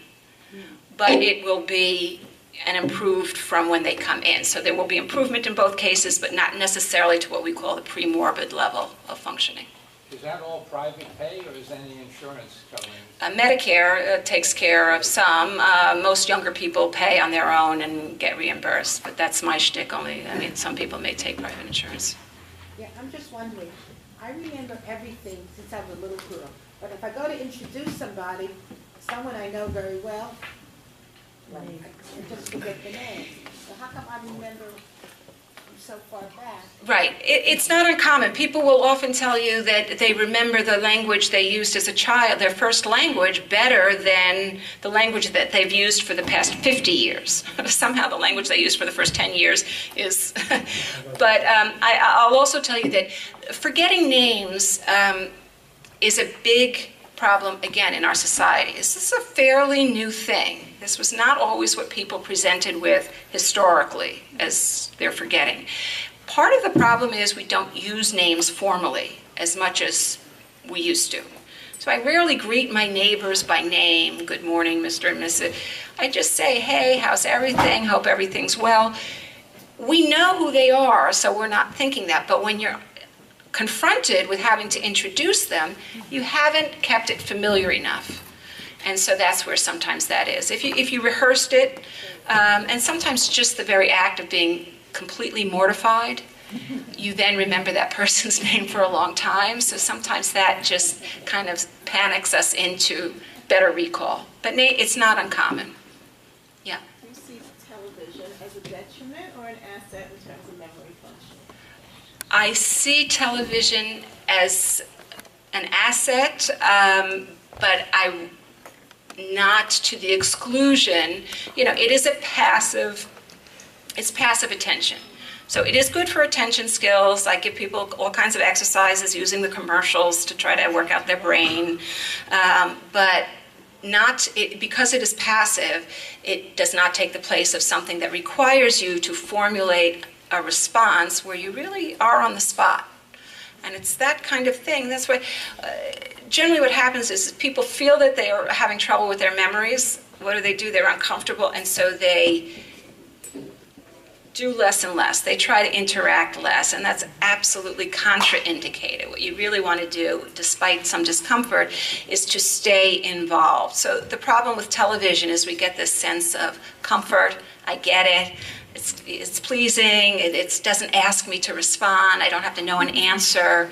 but it will be an improved from when they come in. So there will be improvement in both cases, but not necessarily to what we call the pre-morbid level of functioning.
Is that all private pay, or is any insurance covering?
Medicare takes care of some. Most younger people pay on their own and get reimbursed, but that's my shtick only. I mean, some people may take private insurance.
Yeah, I'm just wondering, I remember everything since I was a little girl, but if I go to introduce somebody, someone I know very well, I just forget the name. So how come I remember so far back?
Right. It's not uncommon. People will often tell you that they remember the language they used as a child, their first language, better than the language that they've used for the past 50 years. Somehow the language they used for the first 10 years is... But I'll also tell you that forgetting names is a big problem, again, in our society. This is a fairly new thing. This was not always what people presented with historically as they're forgetting. Part of the problem is we don't use names formally as much as we used to. So I rarely greet my neighbors by name. Good morning, Mr. and Mrs. I just say, hey, how's everything? Hope everything's well. We know who they are, so we're not thinking that. But when you're confronted with having to introduce them, you haven't kept it familiar enough. And so that's where sometimes that is. If you rehearsed it, and sometimes just the very act of being completely mortified, you then remember that person's name for a long time. So sometimes that just kind of panics us into better recall. But it's not uncommon. Yeah.
Do you see television as a detriment or an asset in terms of memory function?
I see television as an asset, but not to the exclusion. You know, it is it's passive attention. So it is good for attention skills. I give people all kinds of exercises using the commercials to try to work out their brain, but because it is passive, it does not take the place of something that requires you to formulate a response where you really are on the spot. And it's that kind of thing. That's why generally what happens is people feel that they are having trouble with their memories. What do? They're uncomfortable, and so they do less and less. They try to interact less, and that's absolutely contraindicated. What you really want to do, despite some discomfort, is to stay involved. So the problem with television is we get this sense of comfort. I get it. It's pleasing. It doesn't ask me to respond. I don't have to know an answer.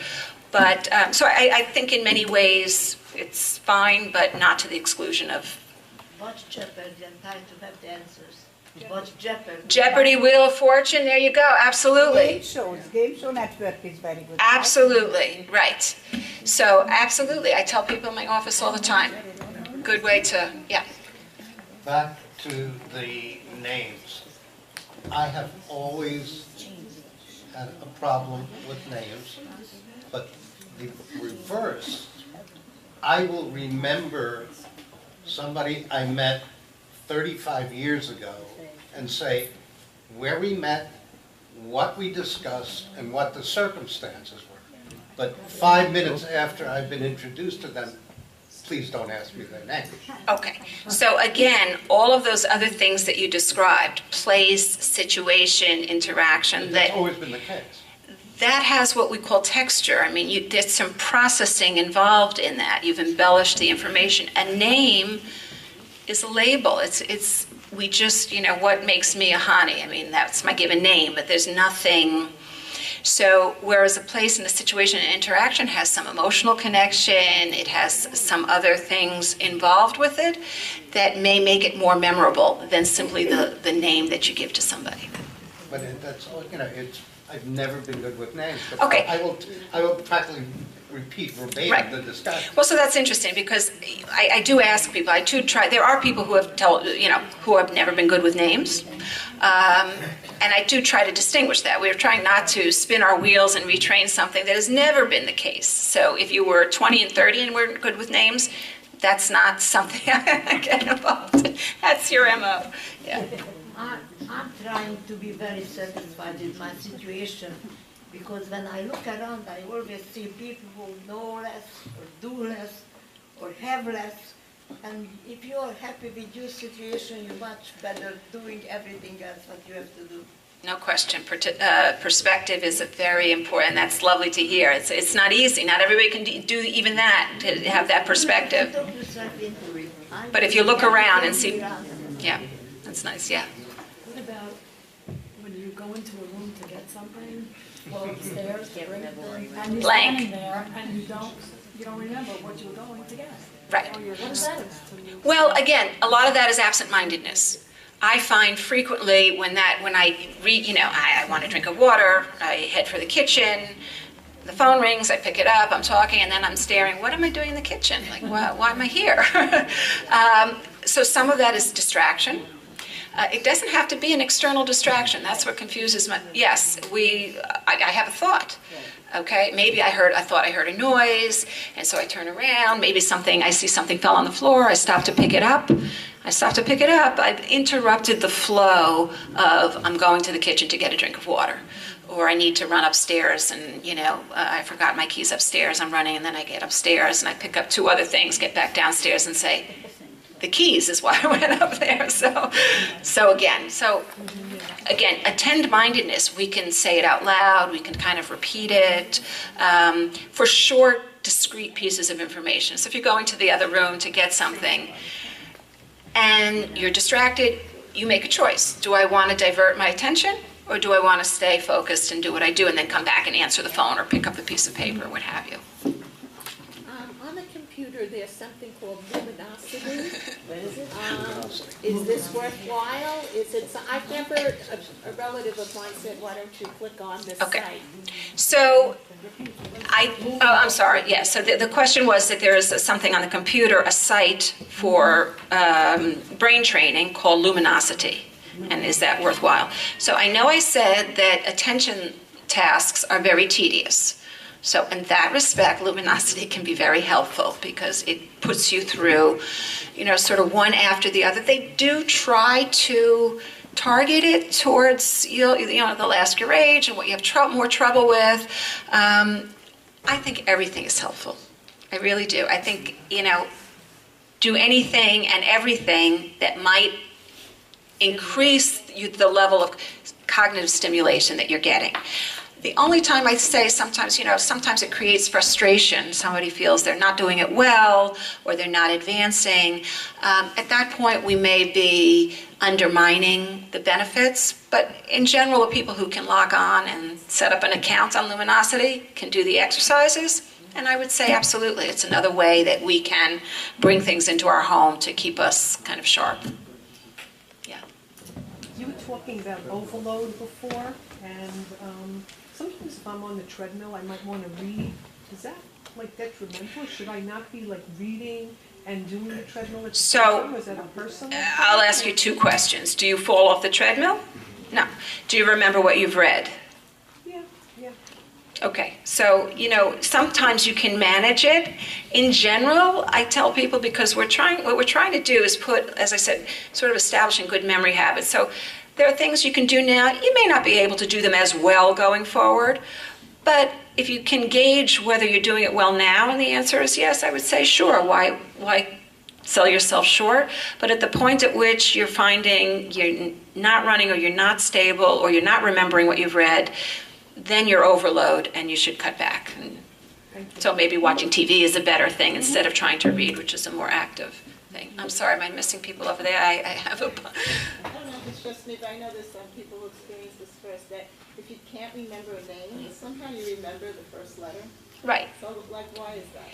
But so I think in many ways it's fine, but not to the exclusion of.
Watch Jeopardy and try to have the answers. Watch Jeopardy.
Jeopardy, Wheel of Fortune. There you go. Absolutely.
Game show network is very good.
Absolutely. Right. So absolutely, I tell people in my office all the time. Good way to, yeah.
Back to the names. I have always had a problem with names, but the reverse. I will remember somebody I met 35 years ago and say where we met, what we discussed, and what the circumstances were. But 5 minutes after I've been introduced to them, please don't ask me their name.
Okay, so again, all of those other things that you described, place, situation, interaction,
That's always been the case.
that has what we call texture. I mean, there's some processing involved in that. You've embellished the information. A name is a label. It's we just, what makes me a Hanni? I mean, that's my given name, but there's nothing. So whereas a place and a situation and interaction has some emotional connection, it has some other things involved with it that may make it more memorable than simply the name that you give to somebody.
But that's all, I've never been good with names. But
Okay.
I will practically repeat verbatim
Right.
the discussion.
Well, so that's interesting because I do ask people. I do try. There are people who have never been good with names, and I do try to distinguish that. We're trying not to spin our wheels and retrain something that has never been the case. So if you were 20 and 30 and weren't good with names, that's not something I get involved in. That's your MO. Yeah.
I'm trying to be very satisfied with my situation, Because when I look around, I always see people who know less, or do less, or have less. And if you are happy with your situation, you're much better doing everything else what you have to do.
No question. Perspective is very important. That's lovely to hear. It's not easy. Not everybody can do even that, to have that perspective. But if you look around and see, yeah, that's nice, yeah.
What about when you go into a room to get something, go upstairs, bring it, and you're
Blank.
standing there and you don't remember what you were going to get?
Right.
Or what is that to you?
Well, again, a lot of that is absent-mindedness. I find frequently when I read, I want a drink of water, I head for the kitchen, the phone rings, I pick it up, I'm talking, and then I'm staring, what am I doing in the kitchen? Like, why am I here? So some of that is distraction. It doesn't have to be an external distraction. That's what confuses me. Yes, I have a thought. Okay, maybe I thought I heard a noise, and so I turn around. Maybe I see something fell on the floor. I stop to pick it up. I've interrupted the flow of I'm going to the kitchen to get a drink of water, or I need to run upstairs, and I forgot my keys upstairs. I'm running, and then I get upstairs, and I pick up 2 other things, get back downstairs, and say, the keys is why I went up there. So again, attend-mindedness, we can say it out loud, we can kind of repeat it for short, discrete pieces of information. So if you're going to the other room to get something and you're distracted, you make a choice. Do I want to divert my attention, or do I want to stay focused and do what I do and then come back and answer the phone or pick up a piece of paper or what have you?
On the computer, there's something called luminosity. What is it? Is this worthwhile? I've never, a relative of mine said, why don't you click on this site?
So, I'm sorry, yes. So the question was that there is something on the computer, a site for brain training called Luminosity. And is that worthwhile? So I know I said that attention tasks are very tedious. So in that respect, Luminosity can be very helpful because it puts you through, sort of one after the other. They do try to target it towards, they'll ask your age and what you have more trouble with. I think everything is helpful. I really do. I think, do anything and everything that might increase the level of cognitive stimulation that you're getting. The only time I say sometimes it creates frustration. Somebody feels they're not doing it well or they're not advancing. At that point, we may be undermining the benefits. But in general, people who can log on and set up an account on Luminosity can do the exercises. And I would say absolutely, it's another way that we can bring things into our home to keep us kind of sharp. Yeah.
You were talking about overload before, and sometimes if I'm on the treadmill, I might want to read. Is that detrimental? Should I not be reading and doing the treadmill at the same time? Is that a personal?
I'll ask you 2 questions. Do you fall off the treadmill? No. Do you remember what you've read?
Yeah.
Okay, so, sometimes you can manage it. In general, I tell people, because what we're trying to do is put, as I said, sort of establishing good memory habits. So there are things you can do now. You may not be able to do them as well going forward, but if you can gauge whether you're doing it well now, and the answer is yes, I would say sure. Why sell yourself short? But at the point at which you're finding you're not running, or you're not stable, or you're not remembering what you've read, then you're overload and you should cut back. So maybe watching TV is a better thing instead of trying to read, which is a more active thing. I'm sorry, am I missing people over there? I have a...
I don't know if it's just me, but I know there's some people who experience this first, that if you can't remember a name, somehow you remember the first letter.
Right.
So, why is that?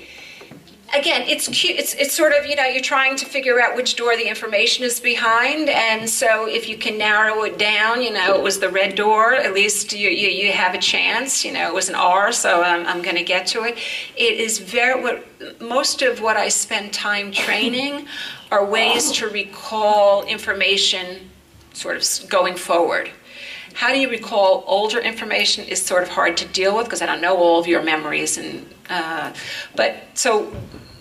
Again, it's cute. It's sort of, you're trying to figure out which door the information is behind, and so if you can narrow it down, it was the red door, at least you have a chance. It was an R, so I'm going to get to it. It is most of what I spend time training are ways to recall information sort of going forward. How do you recall older information is sort of hard to deal with because I don't know all of your memories. But so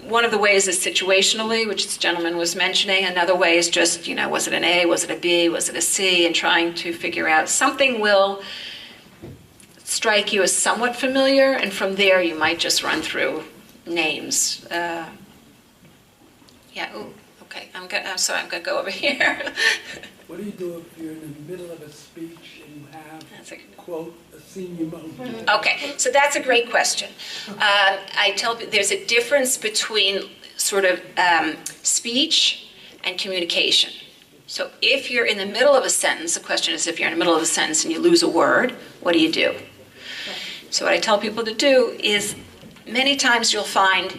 one of the ways is situationally, which this gentleman was mentioning. Another way is just, was it an A, was it a B, was it a C, and trying to figure out something strike you as somewhat familiar, and from there you might just run through names. Yeah, ooh, okay, I'm sorry, I'm gonna go over here.
What do you do if you're in the middle of a speech and you have,
That's a-
quote, a senior moment?
Okay, so that's a great question. I tell you, there's a difference between sort of speech and communication. So if you're in the middle of a sentence, the question is if you're in the middle of a sentence and you lose a word, what do you do? So what I tell people to do is many times you'll find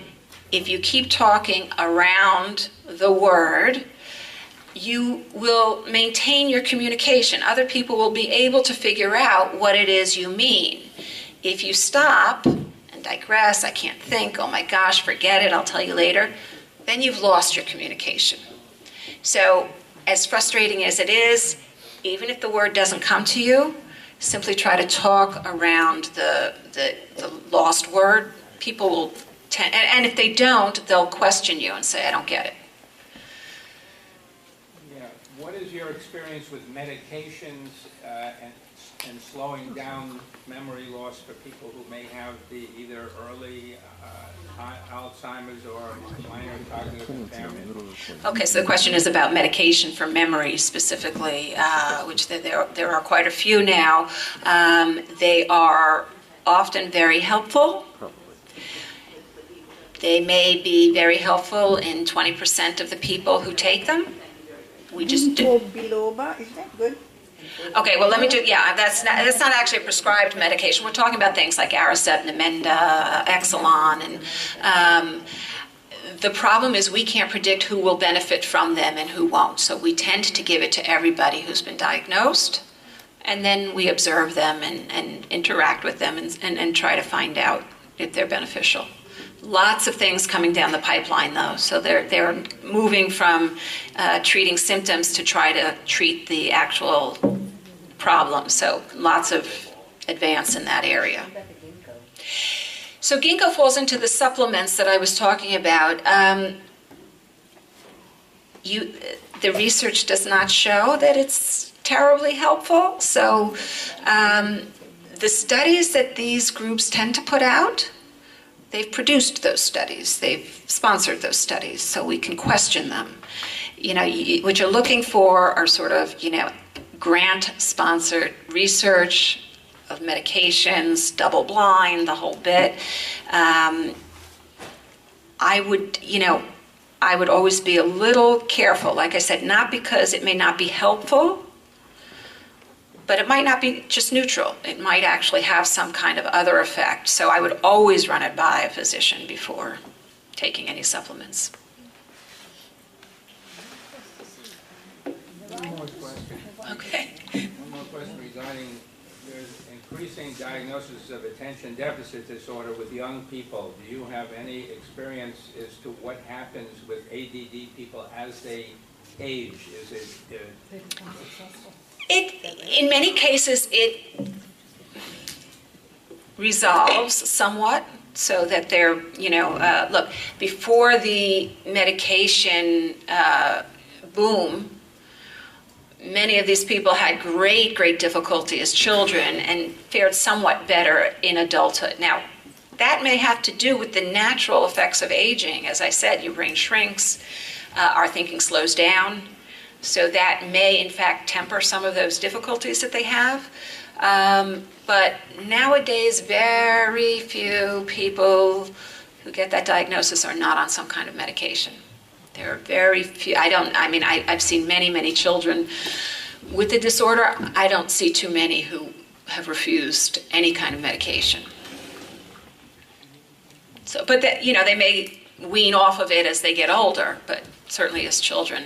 if you keep talking around the word, you will maintain your communication. Other people will be able to figure out what it is you mean. If you stop and digress, I can't think, oh my gosh, forget it, I'll tell you later, then you've lost your communication. So as frustrating as it is, even if the word doesn't come to you, simply try to talk around the lost word. People will tend, and if they don't, they'll question you and say, I don't get it.
Yeah. What is your experience with medications and slowing down memory loss for people who may have the either early Alzheimer's or minor cognitive impairment?
Okay, so the question is about medication for memory specifically, which there are quite a few now. They are often very helpful. They may be very helpful in 20% of the people who take them. We just do.
Biloba, is that good?
Okay, well, let me do, yeah, that's not actually a prescribed medication. We're talking about things like Aricept, Namenda, Exelon, and the problem is we can't predict who will benefit from them and who won't. So we tend to give it to everybody who's been diagnosed, and then we observe them and interact with them and try to find out if they're beneficial. Lots of things coming down the pipeline, though. So they're moving from treating symptoms to try to treat the actual problem. So lots of advance in that area. So ginkgo falls into the supplements that I was talking about. The research does not show that it's terribly helpful. So the studies that these groups tend to put out, they've produced those studies, they've sponsored those studies, so we can question them. You know, what you're looking for are sort of, grant-sponsored research of medications, double-blind, the whole bit. I would always be a little careful, like I said, not because it may not be helpful, but it might not be just neutral. It might actually have some kind of other effect. So I would always run it by a physician before taking any supplements.
One more question.
Okay.
One more question regarding there's increasing diagnosis of attention deficit disorder with young people. Do you have any experience as to what happens with ADD people as they age? Is it
In many cases, it resolves somewhat so that they're, look, before the medication boom, many of these people had great difficulty as children and fared somewhat better in adulthood. Now, that may have to do with the natural effects of aging. As I said, your brain shrinks, our thinking slows down. So that may, in fact, temper some of those difficulties that they have. But nowadays, very few people who get that diagnosis are not on some kind of medication. There are very few. I've seen many children with the disorder. I don't see too many who have refused any kind of medication. So, but they may wean off of it as they get older, but certainly as children.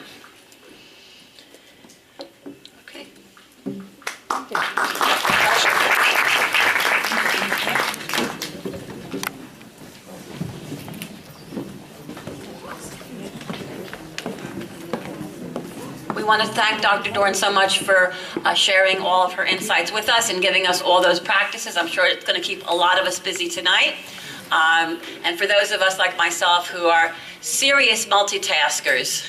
We want to thank Dr. Dorn so much for sharing all of her insights with us and giving us all those practices. I'm sure it's going to keep a lot of us busy tonight. And for those of us like myself who are serious multitaskers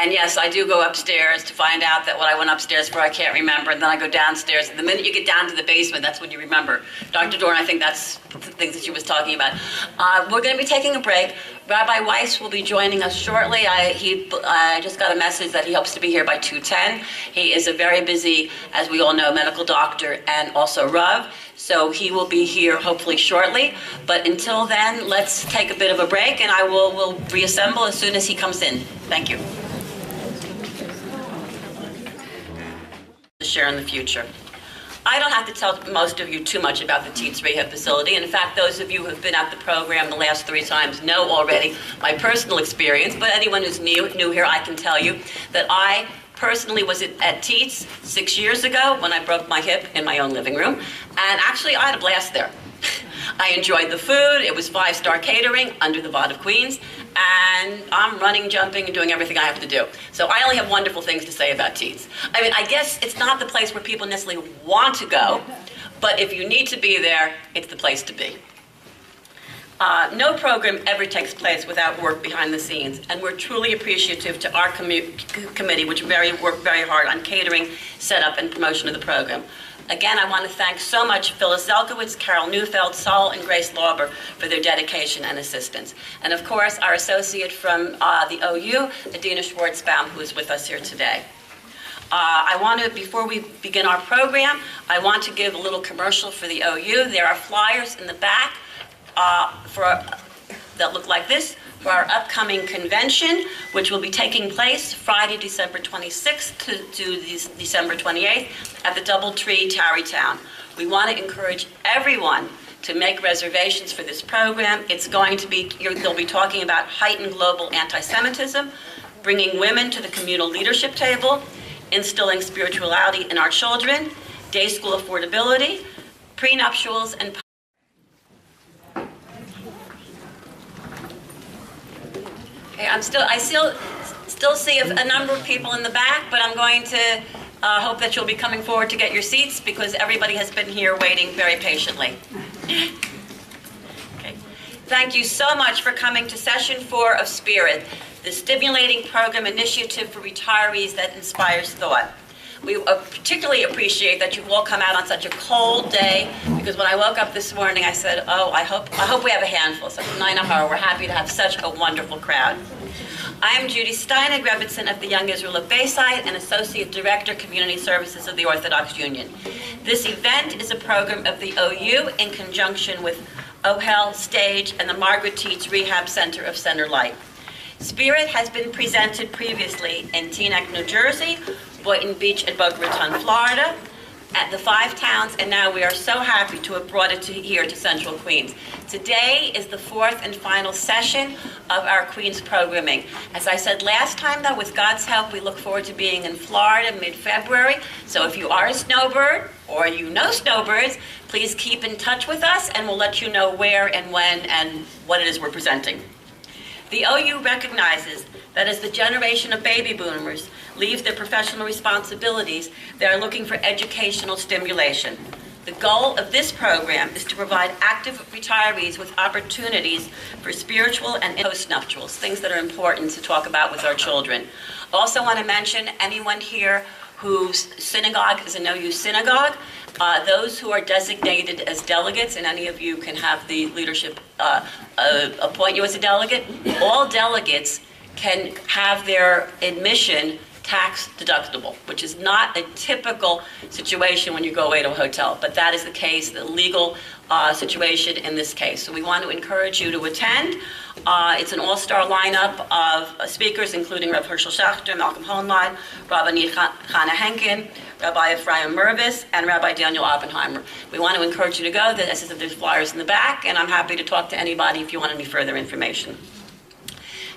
And yes, I do go upstairs to find out that what I went upstairs for I can't remember, and then I go downstairs. And the minute you get down to the basement, that's when you remember. Dr. Dorn, I think that's the things that she was talking about. We're going to be taking a break. Rabbi Weiss will be joining us shortly. I just got a message that he hopes to be here by 2:10. He is a very busy, as we all know, medical doctor and also Rav. So he will be here hopefully shortly. But until then, let's take a bit of a break, and we'll reassemble as soon as he comes in. Thank you. To share in the future. I don't have to tell most of you too much about the Teats Rehab Facility. In fact, those of you who have been at the program the last 3 times know already my personal experience, but anyone who's new here, I can tell you that I personally was at Teats 6 years ago when I broke my hip in my own living room, and actually I had a blast there. I enjoyed the food. It was 5-star catering under the Bodak of Queens, and I'm running, jumping, and doing everything I have to do. So I only have wonderful things to say about Teats. I mean, I guess it's not the place where people necessarily want to go, but if you need to be there, it's the place to be. No program ever takes place without work behind the scenes, and we're truly appreciative to our committee, which worked very hard on catering, setup, and promotion of the program. Again, I want to thank so much Phyllis Zelkowitz, Carol Neufeld, Saul, and Grace Lauber for their dedication and assistance. And of course, our associate from the OU, Adina Schwartzbaum, who is with us here today. Before we begin our program, I want to give a little commercial for the OU. There are flyers in the back that look like this for our upcoming convention, which will be taking place Friday, December 26th to December 28th at the Doubletree, Tarrytown. We want to encourage everyone to make reservations for this program. It's going to be, they'll be talking about heightened global anti-Semitism, bringing women to the communal leadership table, instilling spirituality in our children, day school affordability, prenuptials, and I still see a number of people in the back, but I'm going to hope that you'll be coming forward to get your seats because everybody has been here waiting very patiently. Okay. Thank you so much for coming to Session 4 of Spirit, the stimulating program initiative for retirees that inspires thought. We particularly appreciate that you've all come out on such a cold day, because when I woke up this morning, I said, oh, I hope we have a handful. So from 9 o'clock, we're happy to have such a wonderful crowd. I am Judy Steinig Rebbitzin of the Young Israel of Bayside and Associate Director, Community Services of the Orthodox Union. This event is a program of the OU in conjunction with OHEL, Stage, and the Margaret Teats Rehab Center of Center Light. Spirit has been presented previously in Teaneck, New Jersey, Boynton Beach and Boca Raton, Florida, at the 5 towns, and now we are so happy to have brought it here to Central Queens. Today is the 4th and final session of our Queens programming. As I said last time, though, with God's help, we look forward to being in Florida mid-February. So if you are a snowbird, or you know snowbirds, please keep in touch with us, and we'll let you know where and when and what it is we're presenting. The OU recognizes that as the generation of baby boomers leave their professional responsibilities, they are looking for educational stimulation. The goal of this program is to provide active retirees with opportunities for spiritual and post-nuptials, things that are important to talk about with our children. Also want to mention anyone here whose synagogue is an OU synagogue, those who are designated as delegates, and any of you can have the leadership appoint you as a delegate, all delegates can have their admission tax deductible, which is not a typical situation when you go away to a hotel, but that is the case, the legal situation in this case. So we want to encourage you to attend. It's an all-star lineup of speakers, including Rav Herschel Schachter, Malcolm Hohenlein, Rabbi Chana Henkin, Rabbi Ephraim Mervis, and Rabbi Daniel Oppenheimer. We want to encourage you to go. As I said, there's flyers in the back, and I'm happy to talk to anybody if you want any further information.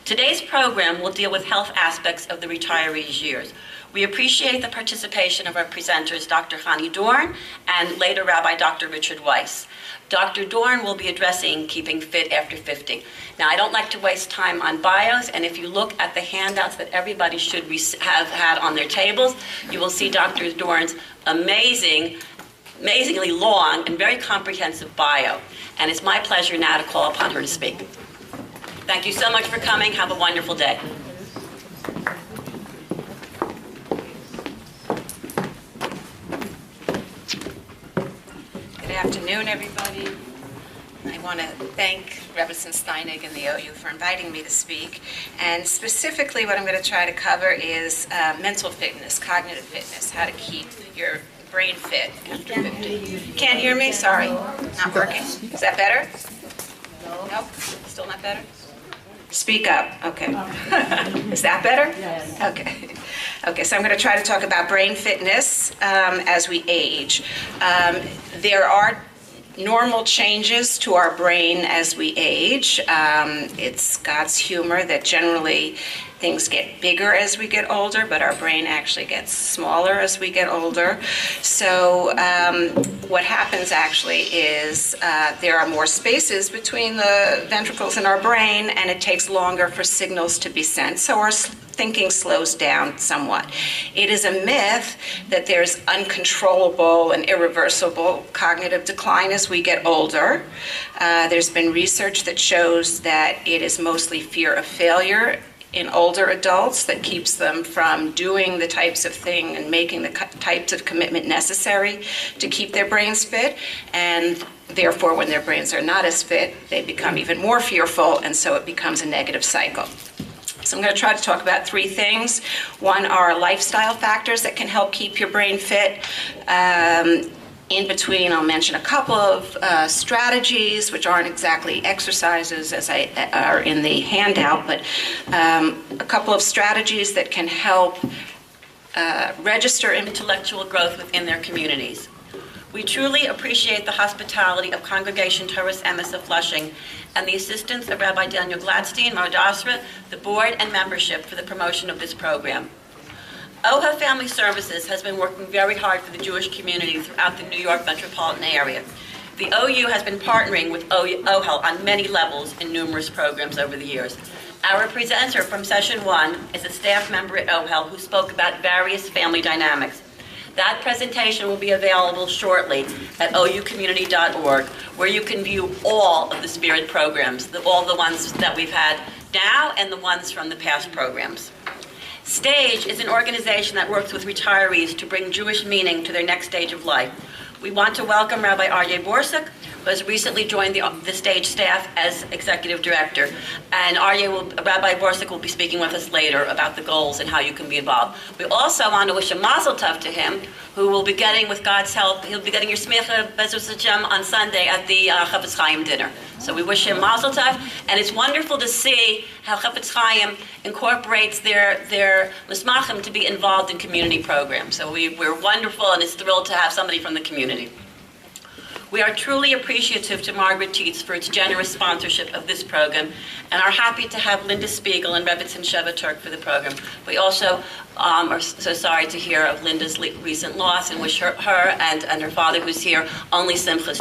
Today's program will deal with health aspects of the retirees' years. We appreciate the participation of our presenters, Dr. Hanni Dorn and later Rabbi Dr. Richard Weiss. Dr. Dorn will be addressing Keeping Fit After 50. Now, I don't like to waste time on bios, and if you look at the handouts that everybody should have had on their tables, you will see Dr. Dorn's amazingly long and very comprehensive bio. And it's my pleasure now to call upon her to speak. Thank you so much for coming. Have a wonderful day.
afternoon, everybody. I want to thank Representative Steinig and the OU for inviting me to speak. And specifically, what I'm going to try to cover is mental fitness, cognitive fitness, how to keep your brain fit after 50. Can't hear me? Sorry. Not working. Is that better? Nope. Still not better? Speak up. Okay. Is that better? Yes. Okay. Okay, so I'm going to try to talk about brain fitness as we age. There are normal changes to our brain as we age. It's God's humor that generally things get bigger as we get older, but our brain actually gets smaller as we get older. So what happens actually is there are more spaces between the ventricles in our brain, and it takes longer for signals to be sent. So our thinking slows down somewhat. It is a myth that there's uncontrollable and irreversible cognitive decline as we get older. There's been research that shows that it is mostly fear of failure in older adults that keeps them from doing the types of thing and making the types of commitment necessary to keep their brains fit. And therefore, when their brains are not as fit, they become even more fearful, and so it becomes a negative cycle. So I'm going to try to talk about three things. One are lifestyle factors that can help keep your brain fit. In between, I'll mention a couple of strategies, which aren't exactly exercises as are in the handout, but a couple of strategies that can help register intellectual growth within their communities. We truly appreciate the hospitality of Congregation Toras Emes of Flushing and the assistance of Rabbi Daniel Gladstein, Modasra, the board, and membership for the promotion of this program. OHA Family Services has been working very hard for the Jewish community throughout the New York metropolitan area. The OU has been partnering with OHA on many levels in numerous programs over the years. Our presenter from session 1 is a staff member at OHEL who spoke about various family dynamics. That presentation will be available shortly at oucommunity.org, where you can view all of the Spirit programs, all the ones that we've had now and the ones from the past programs. STAGE is an organization that works with retirees to bring Jewish meaning to their next stage of life. We want to welcome Rabbi Aryeh Borsuk, who has recently joined the STAGE staff as executive director. And Rabbi Borsuk will be speaking with us later about the goals and how you can be involved. We also want to wish a mazel tov to him, who will be getting, with God's help, he'll be getting your smicha Bezos Hashem on Sunday at the Chafetz Chaim dinner. So we wish him mazel tov, and it's wonderful to see how Chafetz Chaim incorporates their mismachim to be involved in community programs. So we're wonderful, and it's thrilled to have somebody from the community. We are truly appreciative to Margaret Tietz for its generous sponsorship of this program, and are happy to have Linda Spiegel and Rebbetzin Sheva Turk for the program. We also are so sorry to hear of Linda's recent loss, and wish her and her father, who's here, only simchas.